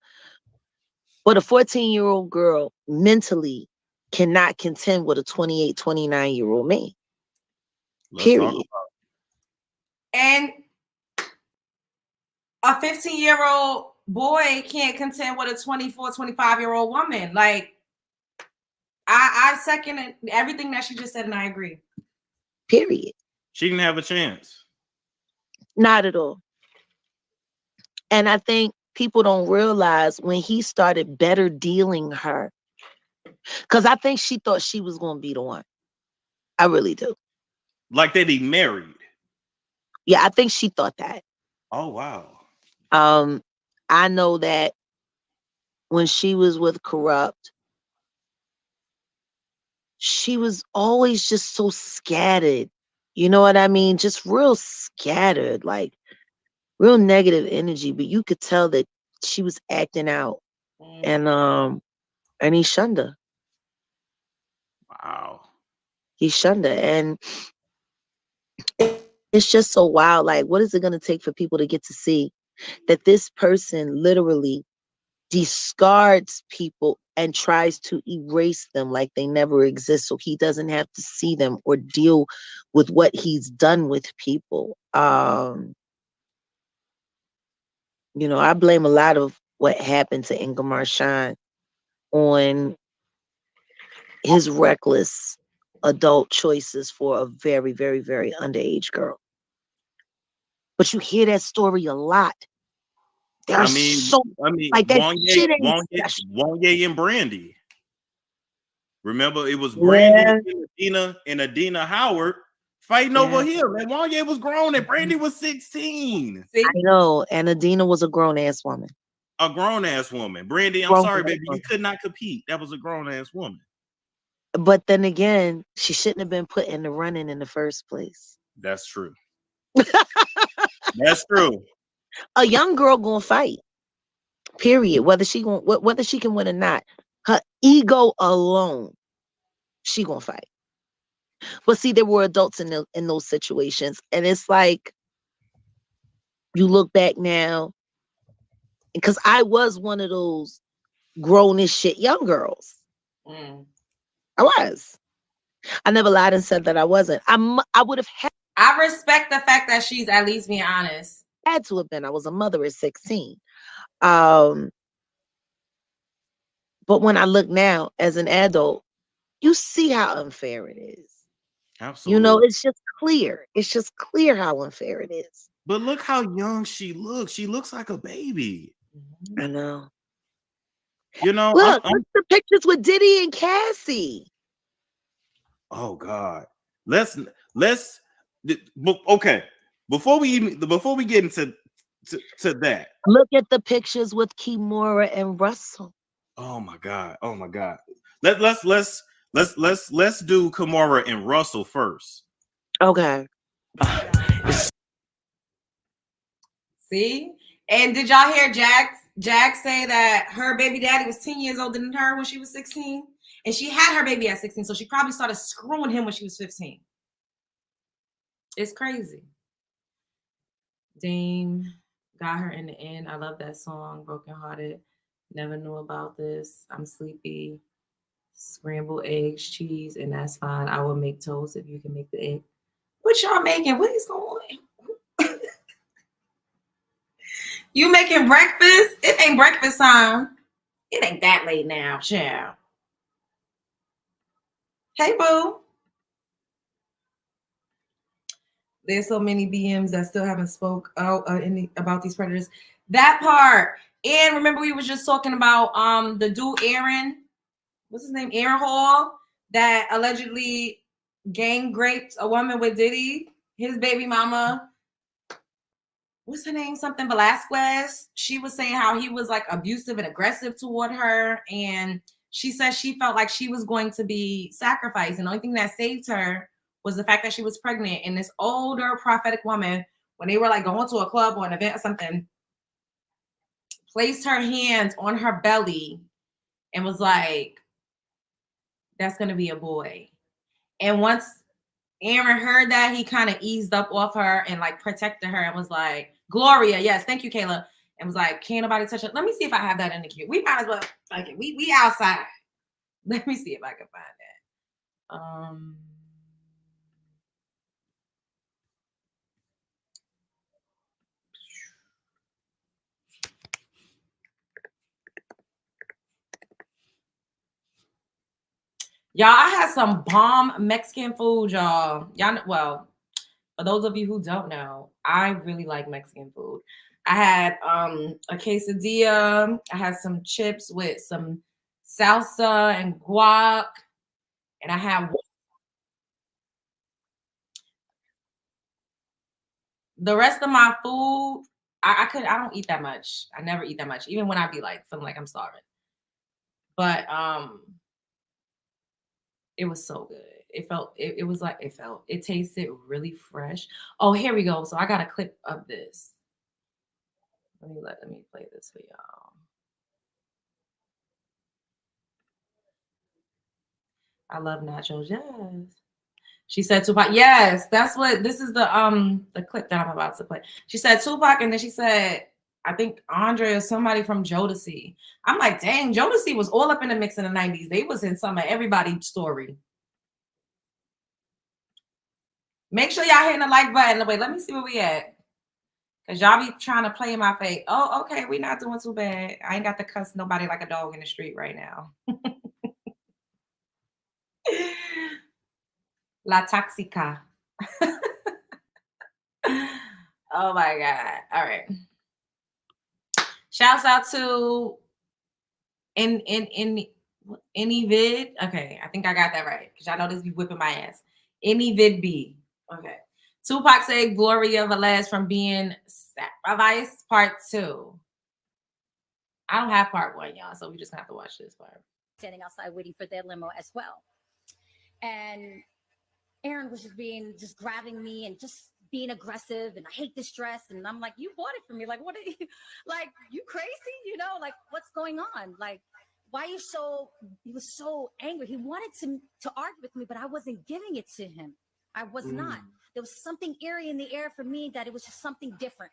but a 14-year-old girl mentally cannot contend with a 28, 29-year-old man. Period. And a 15-year-old boy can't contend with a 24, 25-year-old woman. Like, I second everything that she just said, and I agree. Period. She didn't have a chance. Not at all. And I think people don't realize when he started better dealing her, because I think she thought she was going to be the one. I really do. Like they'd be married. Yeah, I think she thought that. Oh, wow. I know that when she was with Corrupt, she was always just so scattered. You know what I mean? Just real scattered, like real negative energy. But you could tell that she was acting out, and he shunned her. Wow. He shunned her, and it's just so wild. Like, what is it going to take for people to get to see that this person literally discards people and tries to erase them like they never exist, so he doesn't have to see them or deal with what he's done with people? You know, I blame a lot of what happened to Ingemar Shine on his reckless adult choices for a very, very, very underage girl. But you hear that story a lot. I mean, like that shit ain't Wanye and Brandy. Remember, it was Brandy and Adina Howard fighting over him. And Wanye was grown and Brandy was 16. I know. And Adina was a grown ass woman. A grown ass woman. Brandy, I'm sorry, baby. You could not compete. That was a grown ass woman. But then again, she shouldn't have been put in the running in the first place. That's true. That's true. A young girl gonna fight. Period. Whether she can win or not, her ego alone, she gonna fight. But see, there were adults in those situations, and it's like you look back now, because I was one of those grown as shit young girls. I was. I never lied and said that I wasn't. I would have had. I respect the fact that she's at least being honest. Had to have been. I was a mother at 16. But when I look now as an adult, you see how unfair it is. Absolutely. You know, it's just clear. It's just clear how unfair it is. But look how young she looks. She looks like a baby. I know. You know, look the pictures with Diddy and Cassie. Oh God. Okay. Before we get into that. Look at the pictures with Kimora and Russell. Oh my God. Oh my God. Let's do Kimora and Russell first. Okay. See? And did y'all hear Jack say that her baby daddy was 10 years older than her when she was 16? And she had her baby at 16, so she probably started screwing him when she was 15. It's crazy. Dame got her in the end. I love that song, Broken Hearted. Never knew about this. I'm sleepy. Scrambled eggs, cheese, and that's fine. I will make toast if you can make the egg. What y'all making? What is going on? You making breakfast? It ain't breakfast time. It ain't that late now, child. Hey, boo. There's so many BMs that still haven't spoke out about these predators. That part. And remember, we was just talking about the dude Aaron. What's his name? Aaron Hall, that allegedly gang raped a woman with Diddy. His baby mama. What's her name? Something Velasquez. She was saying how he was like abusive and aggressive toward her. And she said she felt like she was going to be sacrificed. And the only thing that saved her was the fact that she was pregnant. And this older prophetic woman, when they were like going to a club or an event or something, placed her hands on her belly and was like, that's going to be a boy. And once Aaron heard that, he kind of eased up off her and like protected her and was like, Gloria, yes, thank you, Kayla. And was like, can't nobody touch it. Let me see if I have that in the queue. We might as well, like, we outside. Let me see if I can find that. Y'all, I had some bomb Mexican food, y'all. Well, for those of you who don't know, I really like Mexican food. I had a quesadilla. I had some chips with some salsa and guac. And I had the rest of my food. I don't eat that much. I never eat that much, even when I be like feeling like I'm starving. But it was so good. It tasted really fresh. Oh, here we go. So I got a clip of this. Let me play this for y'all. I love nachos. Yes. She said Tupac. Yes, this is the clip that I'm about to play. She said Tupac, and then she said, I think Andre or somebody from Jodeci. I'm like, dang, Jodeci was all up in the mix in the 90s. They was in some of everybody's story. Make sure y'all hitting the like button. Wait, let me see where we at. Because y'all be trying to play in my face. Oh, okay, we not doing too bad. I ain't got to cuss nobody like a dog in the street right now. La Toxica. Oh my God. All right. Shouts out to any vid. Okay, I think I got that right. Because y'all know this be whipping my ass. Any vid B. Okay. Tupac said Gloria Velez from being sacrificed, part 2. I don't have part 1, y'all, so we just have to watch this part. Standing outside waiting for their limo as well. And Aaron was just grabbing me and just being aggressive, and I hate this dress. And I'm like, you bought it for me. Like, what are you, like, you crazy? You know, like, what's going on? Like, why are you so, he was so angry. He wanted to argue with me, but I wasn't giving it to him. I was not. There was something eerie in the air for me that it was just something different.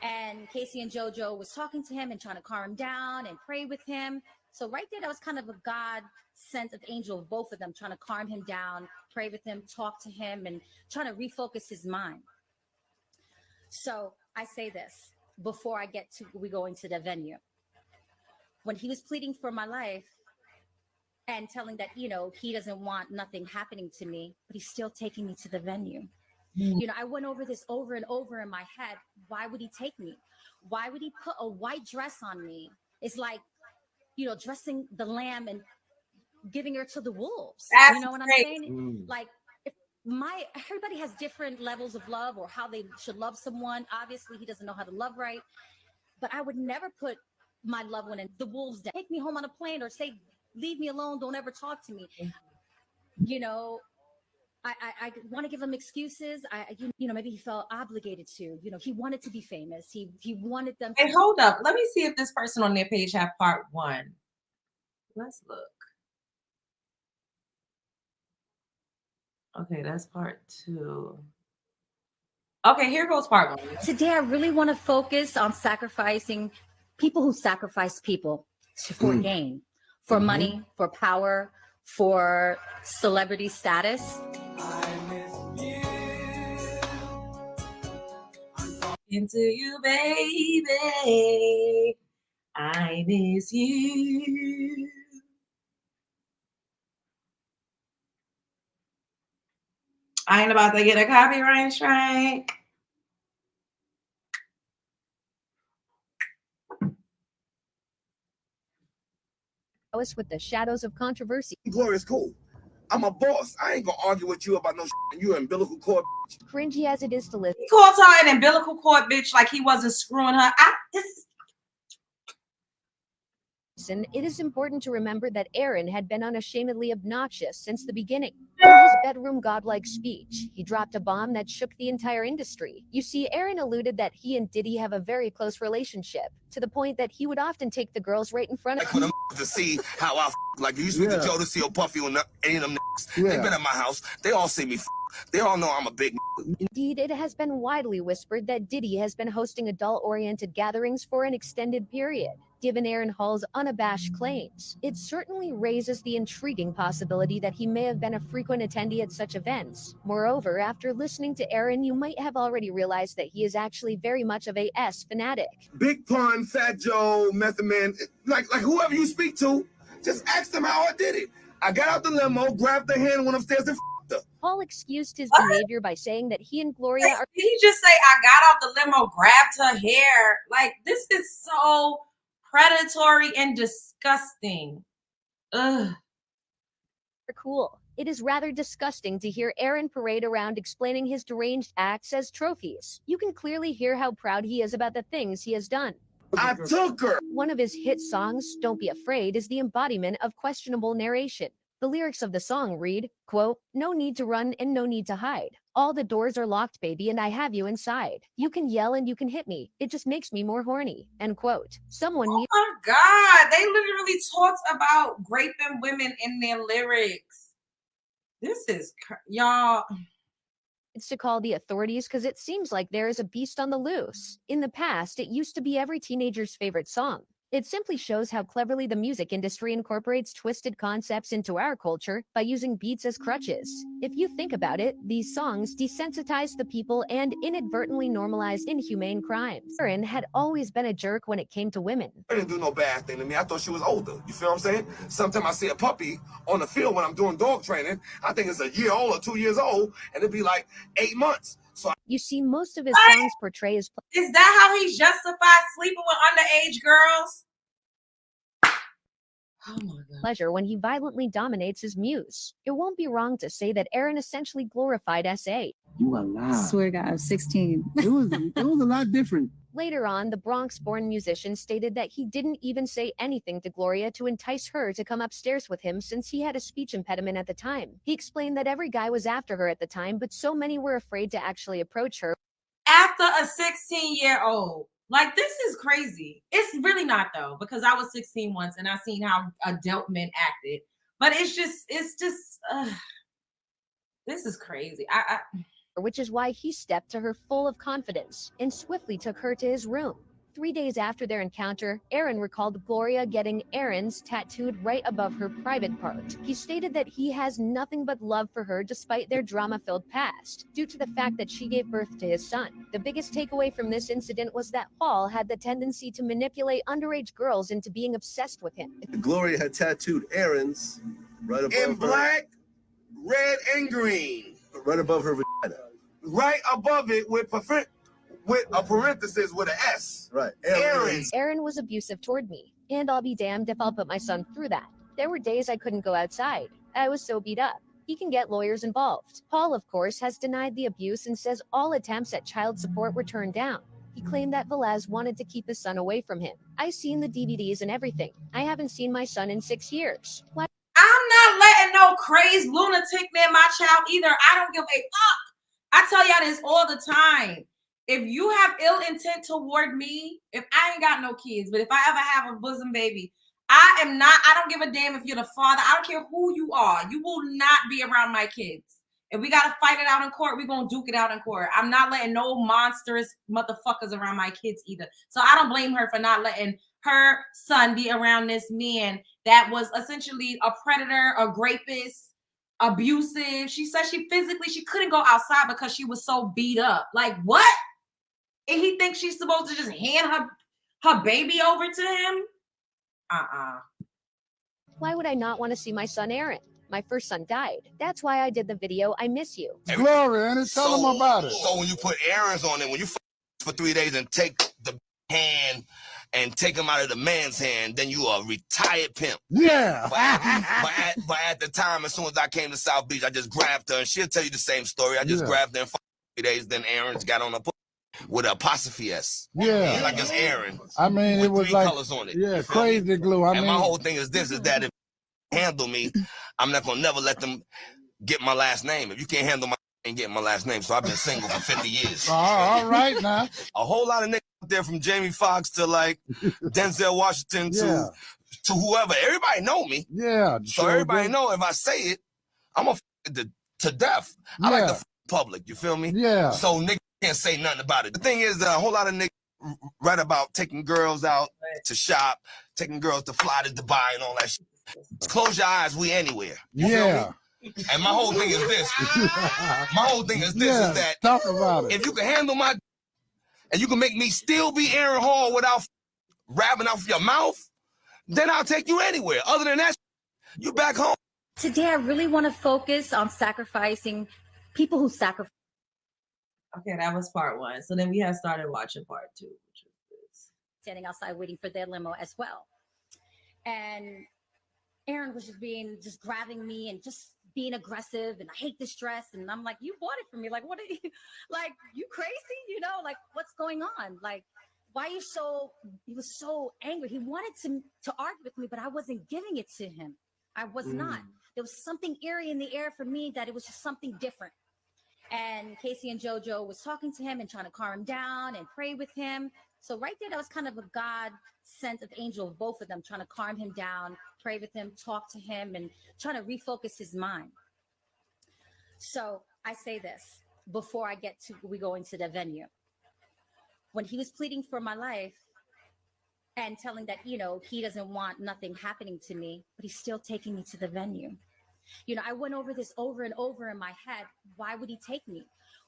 And Casey and JoJo was talking to him and trying to calm him down and pray with him. So right there, that was kind of a God sent of angel of both of them, trying to calm him down, pray with him, talk to him, and trying to refocus his mind. So I say this before we go into the venue. When he was pleading for my life and telling that, you know, he doesn't want nothing happening to me, but he's still taking me to the venue. You know, I went over this over and over in my head. Why would he take me? Why would he put a white dress on me? It's like, you know, dressing the lamb and giving her to the wolves. That's you know what I'm great. saying? Like, everybody has different levels of love or how they should love someone. Obviously, he doesn't know how to love right. But I would never put my loved one in the wolves' den. Take me home on a plane or say, leave me alone. Don't ever talk to me. You know, I want to give him excuses. You know, maybe he felt obligated to. You know, he wanted to be famous. He wanted them. Hey, hold up. Let me see if this person on their page have part 1. Let's look. Okay, that's part 2. Okay, here goes part 1. Today, I really want to focus on sacrificing people who sacrifice people for gain, for money, for power, for celebrity status. Into you, baby. I miss you. I ain't about to get a copyright strike. With the shadows of controversy. Gloria's cool. I'm a boss. I ain't gonna argue with you about no shit. You umbilical cord. Cringy as it is to listen. He called her an umbilical cord bitch like he wasn't screwing her. It is important to remember that Aaron had been unashamedly obnoxious since the beginning. In his bedroom godlike speech, he dropped a bomb that shook the entire industry. You see, Aaron alluded that he and Diddy have a very close relationship, to the point that he would often take the girls right in front of him. To see how I like you speak to Joe to see or Puffy or any of them They've been at my house. They all see me They all know I'm a big. Indeed, it has been widely whispered that Diddy has been hosting adult-oriented gatherings for an extended period. Given Aaron Hall's unabashed claims, it certainly raises the intriguing possibility that he may have been a frequent attendee at such events. Moreover, after listening to Aaron, you might have already realized that he is actually very much of a S fanatic. Big Pun, Fat Joe, Method Man, like whoever you speak to, just ask them how I did it. I got out the limo, grabbed the hand, went upstairs and f***ed her. Hall excused his behavior by saying that he and Gloria are— Did he just say, I got out the limo, grabbed her hair? Like, this is so predatory and disgusting. Ugh. Cool. It is rather disgusting to hear Aaron parade around explaining his deranged acts as trophies. You can clearly hear how proud he is about the things he has done. I took her. One of his hit songs, Don't Be Afraid, is the embodiment of questionable narration. The lyrics of the song read, quote, "No need to run and no need to hide. All the doors are locked, baby, and I have you inside. You can yell and you can hit me. It just makes me more horny." End quote. Someone Oh my God. They literally talked about raping women in their lyrics. This is, y'all. It's to call the authorities because it seems like there is a beast on the loose. In the past, it used to be every teenager's favorite song. It simply shows how cleverly the music industry incorporates twisted concepts into our culture by using beats as crutches. If you think about it, these songs desensitize the people and inadvertently normalize inhumane crimes. Aaron had always been a jerk when it came to women. I didn't do no bad thing to me. I thought she was older. You feel what I'm saying? Sometimes I see a puppy on the field when I'm doing dog training. I think it's a year old or 2 years old, and it'd be like 8 months. So you see, most of his songs portray his... Is that how he justifies sleeping with underage girls? Oh my God. Pleasure when he violently dominates his muse. It won't be wrong to say that Aaron essentially glorified SA. You a lie. Swear to God, I was 16. It was a lot different. Later on, the Bronx-born musician stated that he didn't even say anything to Gloria to entice her to come upstairs with him since he had a speech impediment at the time. He explained that every guy was after her at the time, but so many were afraid to actually approach her. After a 16-year-old. Like, this is crazy. It's really not, though, because I was 16 once and I seen how adult men acted. But it's just, this is crazy. Which is why he stepped to her full of confidence and swiftly took her to his room. 3 days after their encounter, Aaron recalled Gloria getting Aaron's tattooed right above her private part. He stated that he has nothing but love for her despite their drama-filled past, due to the fact that she gave birth to his son. The biggest takeaway from this incident was that Paul had the tendency to manipulate underage girls into being obsessed with him. Gloria had tattooed Aaron's right above In her, black, red, and green. right above her vagina. Right above it with a parenthesis with an S. Right. Aaron's. Aaron was abusive toward me, and I'll be damned if I'll put my son through that. There were days I couldn't go outside. I was so beat up. He can get lawyers involved. Paul, of course, has denied the abuse and says all attempts at child support were turned down. He claimed that Velez wanted to keep his son away from him. I've seen the DVDs and everything. I haven't seen my son in 6 years. Why? I'm not letting no crazed lunatic near my child either. I don't give a fuck. I tell y'all this all the time. If you have ill intent toward me, if I ain't got no kids, but if I ever have a bosom baby, I don't give a damn if you're the father. I don't care who you are. You will not be around my kids. If we got to fight it out in court, we're going to duke it out in court. I'm not letting no monstrous motherfuckers around my kids either. So I don't blame her for not letting her son be around this man that was essentially a predator, a rapist, abusive. She said she couldn't go outside because she was so beat up. Like, what? And he thinks she's supposed to just hand her baby over to him? Why would I not want to see my son Aaron? My first son died. That's why I did the video, I Miss You. Gloria, and tell them about it. So when you put Aaron's on it, when you for 3 days and take the hand and take him out of the man's hand, then you a retired pimp. Yeah. But at the time, as soon as I came to South Beach, I just grabbed her, and she'll tell you the same story. I just grabbed her in 3 days, then Aaron's got on a with an apostrophe S. Yeah. Like it's Aaron. I mean, it was 3 like colors on it. Yeah, crazy glue. I mean, my whole thing is this: is that if you handle me, I'm not gonna never let them get my last name. If you can't handle my and get my last name, so I've been single for 50 years. All right now. A whole lot of niggas out there, from Jamie Foxx to like Denzel Washington to whoever. Everybody know me. Yeah. So everybody know if I say it, I'm gonna to death. I like the public. You feel me? Yeah. So niggas can't say nothing about it. The thing is, a whole lot of niggas write about taking girls out to shop, taking girls to fly to Dubai and all that shit. Close your eyes, we anywhere. You feel me? And my whole thing is this. Is that talk about it. If you can handle my and you can make me still be Aaron Hall without rapping off your mouth, then I'll take you anywhere. Other than that, you back home. Today, I really want to focus on sacrificing people who sacrifice. Okay, that was part 1. So then we had started watching part 2, which was this. Standing outside waiting for their limo as well. And Aaron was just grabbing me and just being aggressive, and I hate this dress. And I'm like, you bought it for me. Like, what are you, like, you crazy? You know, like, what's going on? Like, why are you so, he was so angry. He wanted to argue with me, but I wasn't giving it to him. I was not. There was something eerie in the air for me that it was just something different. And Casey and JoJo was talking to him and trying to calm him down and pray with him. So right there, that was kind of a God sent of angel of both of them, trying to calm him down, pray with him, talk to him, and trying to refocus his mind. So I say this before we go into the venue. When he was pleading for my life and telling that, you know, he doesn't want nothing happening to me, but he's still taking me to the venue. You know, I went over this over and over in my head. Why would he take me?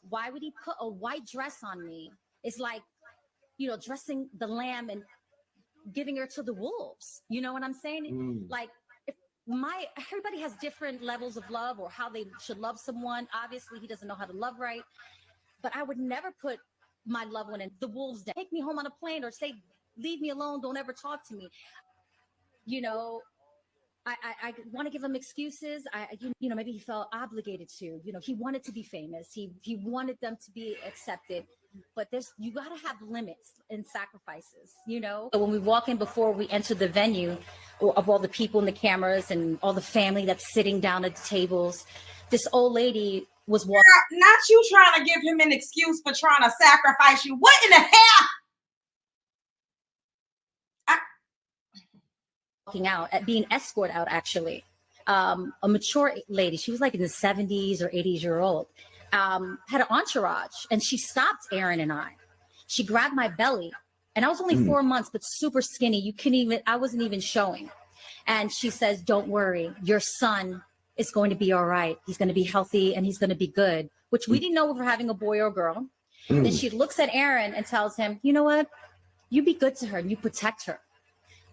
Why would he put a white dress on me? It's like, you know, dressing the lamb and giving her to the wolves. You know what I'm saying? Like, everybody has different levels of love or how they should love someone. Obviously, he doesn't know how to love right. But I would never put my loved one in the wolves' den. Take me home on a plane or say, leave me alone. Don't ever talk to me. You know, I want to give him excuses. You know, maybe he felt obligated to. You know, he wanted to be famous. He wanted them to be accepted. but you got to have limits and sacrifices, you know. So when we walk in, before we enter the venue, of all the people and the cameras and all the family that's sitting down at the tables, this old lady was walking. Not you trying to give him an excuse for trying to sacrifice you. What in the hell? Walking out, at being escorted out, actually. A mature lady, she was like in the 70s or 80s-year-old, had an entourage, and she stopped Aaron and I. She grabbed my belly, and I was only 4 months, but super skinny. I wasn't even showing. And she says, "Don't worry, your son is going to be all right. He's going to be healthy and he's going to be good," which we didn't know if we were having a boy or a girl. Then she looks at Aaron and tells him, "You know what? You be good to her and you protect her."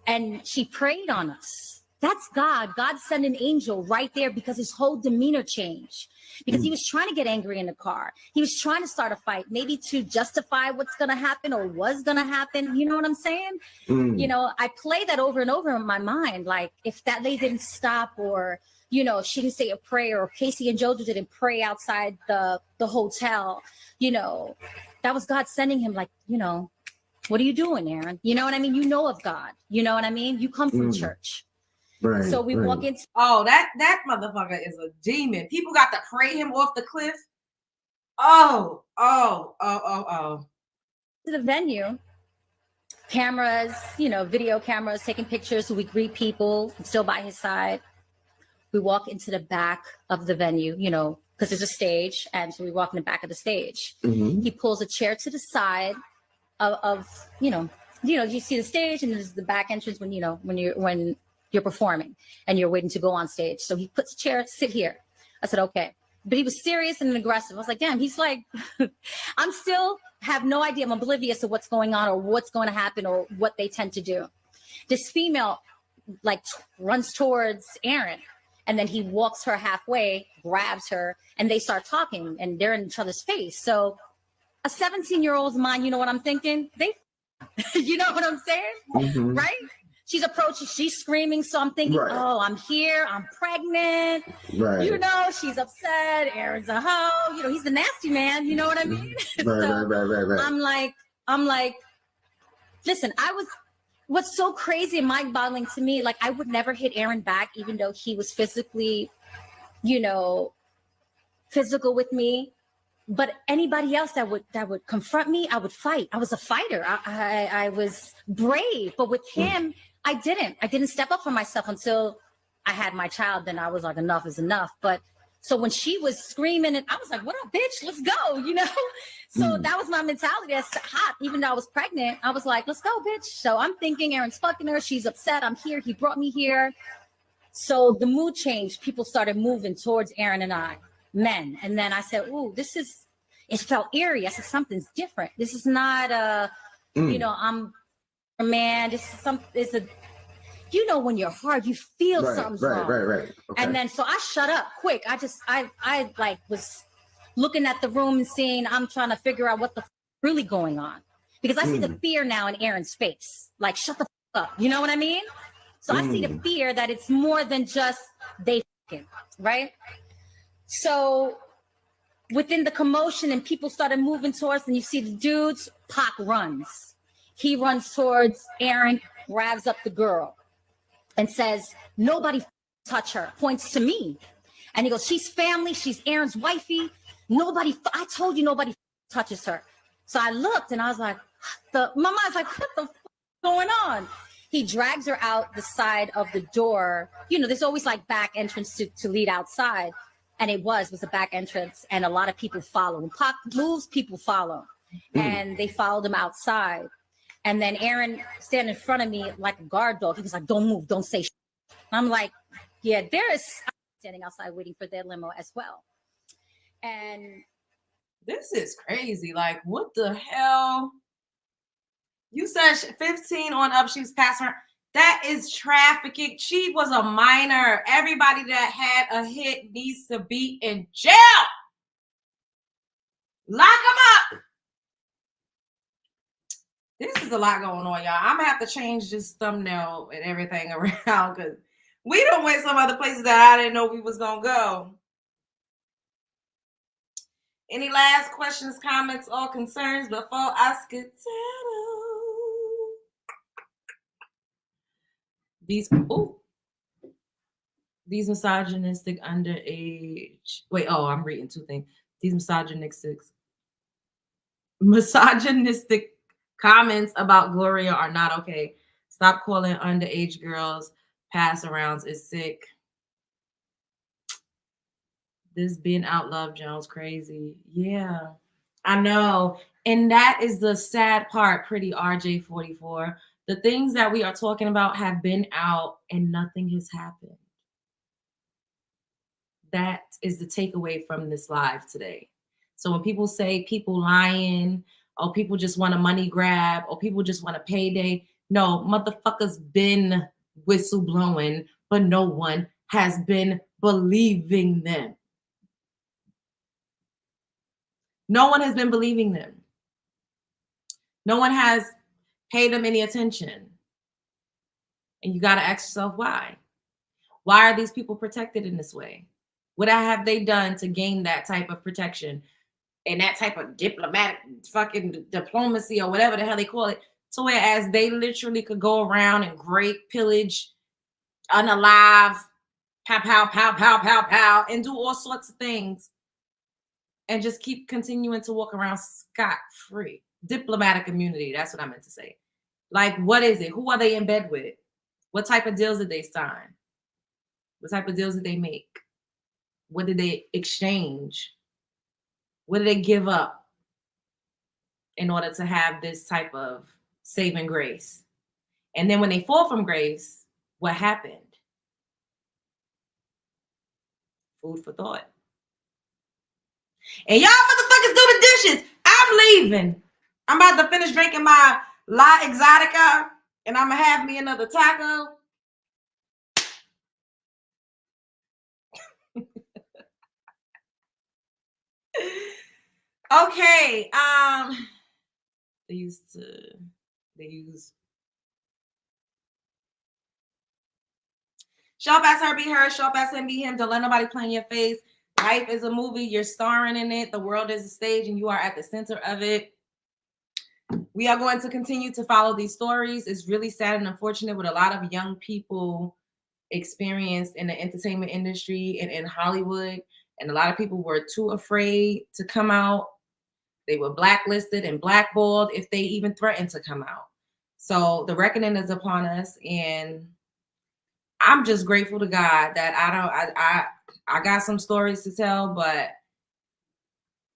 And she prayed on us. That's God. God sent an angel right there, because his whole demeanor changed. Because he was trying to get angry in the car. He was trying to start a fight, maybe to justify what's going to happen or was going to happen. You know what I'm saying? You know, I play that over and over in my mind. Like, if that lady didn't stop, or, you know, if she didn't say a prayer, or Casey and Jojo didn't pray outside the hotel, you know, that was God sending him, like, you know, what are you doing, Aaron? You know what I mean? You know of God. You know what I mean? You come from church. Right. So we walk into. Oh, that motherfucker is a demon. People got to pray him off the cliff. Oh. To the venue, cameras, you know, video cameras, taking pictures. So we greet people, still by his side. We walk into the back of the venue, you know, because there's a stage. And so we walk in the back of the stage. He pulls a chair to the side of you see the stage, and there's the back entrance when you're performing and you're waiting to go on stage. So he puts a chair, sit here. I said, okay. But he was serious and aggressive. I was like, damn, he's like, I'm still have no idea. I'm oblivious to what's going on or what's going to happen or what they tend to do. This female like runs towards Aaron, and then he walks her halfway, grabs her, and they start talking, and they're in each other's face. So a 17-year-old's mind, you know what I'm thinking? You know what I'm saying? Right? She's approaching, she's screaming. So I'm thinking, oh, I'm here, I'm pregnant. Right. You know, she's upset. Aaron's a hoe. You know, he's the nasty man. You know what I mean? Right. I'm like, listen, what's so crazy and mind-boggling to me, like, I would never hit Aaron back, even though he was physically, you know, physical with me. But anybody else that would confront me, I would fight. I was a fighter. I was brave. But with him, I didn't step up for myself until I had my child. Then I was like, enough is enough. But so when she was screaming, and I was like, what up, bitch? Let's go, you know? So that was my mentality. That's hot. Even though I was pregnant, I was like, let's go, bitch. So I'm thinking Aaron's fucking her. She's upset. I'm here. He brought me here. So the mood changed. People started moving towards Aaron and I. Men. And then I said, ooh, it felt eerie. I said, something's different. This is not you know, I'm a man. It's a, you know, when you're hard, you feel something's wrong. Right. Okay. And then, so I shut up quick. I like was looking at the room and seeing, I'm trying to figure out what the really going on, because I see the fear now in Aaron's face. Like, shut the up. You know what I mean? So I see the fear that it's more than just they fucking, right? So within the commotion and people started moving towards, and you see the dudes, Pac runs. He runs towards Aaron, grabs up the girl and says, nobody touch her, points to me. And he goes, she's family, she's Aaron's wifey. I told you nobody touches her. So I looked and I was like, my mind's like, what the fuck is going on? He drags her out the side of the door. You know, there's always like back entrance to lead outside. And it was a back entrance, and a lot of people follow. When Pac moves, people follow. And they followed him outside. And then Aaron standing in front of me like a guard dog. He was like, don't move, don't say shit. I'm like, yeah, I'm standing outside waiting for their limo as well. And this is crazy. Like, what the hell? You said 15 on up, she was passing her. That is trafficking. She was a minor. Everybody that had a hit needs to be in jail. Lock them up. This is a lot going on, y'all. I'm going to have to change this thumbnail and everything around, because we done went some other places that I didn't know we was going to go. Any last questions, comments, or concerns before I skedaddle? These misogynistic underage. Wait, I'm reading two things. These misogynistic comments about Gloria are not okay. Stop calling underage girls pass-arounds is sick. This being out Love Jones crazy. Yeah, I know. And that is the sad part, pretty RJ44. The things that we are talking about have been out and nothing has happened. That is the takeaway from this live today. So when people say people lying, or people just want a money grab, or people just want a payday, no, motherfuckers been whistleblowing, but no one has been believing them. No one has been believing them. No one has paid them any attention. And you got to ask yourself why. Why are these people protected in this way? What have they done to gain that type of protection and that type of diplomatic fucking diplomacy or whatever the hell they call it? So whereas they literally could go around and rape, pillage, unalive, pow, pow, pow, pow, pow, pow, and do all sorts of things and just keep continuing to walk around scot-free. Diplomatic immunity, that's what I meant to say. Like, what is it? Who are they in bed with? What type of deals did they sign? What type of deals did they make? What did they exchange? What did they give up in order to have this type of saving grace? And then when they fall from grace, what happened? Food for thought. And y'all motherfuckers do the dishes. I'm leaving. I'm about to finish drinking my La Exotica, and I'm gonna have me another taco. Okay. They use show up as her, be her, show up as him, be him. Don't let nobody play in your face. Life is a movie. You're starring in it. The world is a stage, and you are at the center of it. We are going to continue to follow these stories. It's really sad and unfortunate what a lot of young people experienced in the entertainment industry and in Hollywood. And a lot of people were too afraid to come out. They were blacklisted and blackballed if they even threatened to come out. So the reckoning is upon us, and I'm just grateful to God that I got some stories to tell, but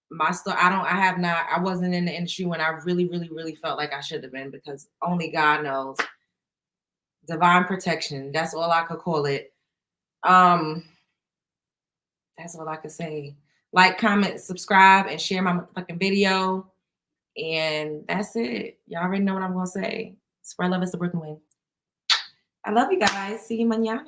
my story, I wasn't in the industry when I really, really, really felt like I should have been, because only God knows. Divine protection. That's all I could call it. That's all I could say. Like, comment, subscribe, and share my fucking video. And that's it. Y'all already know what I'm going to say. Spread love is the Brooklyn way. I love you guys. See you mañana.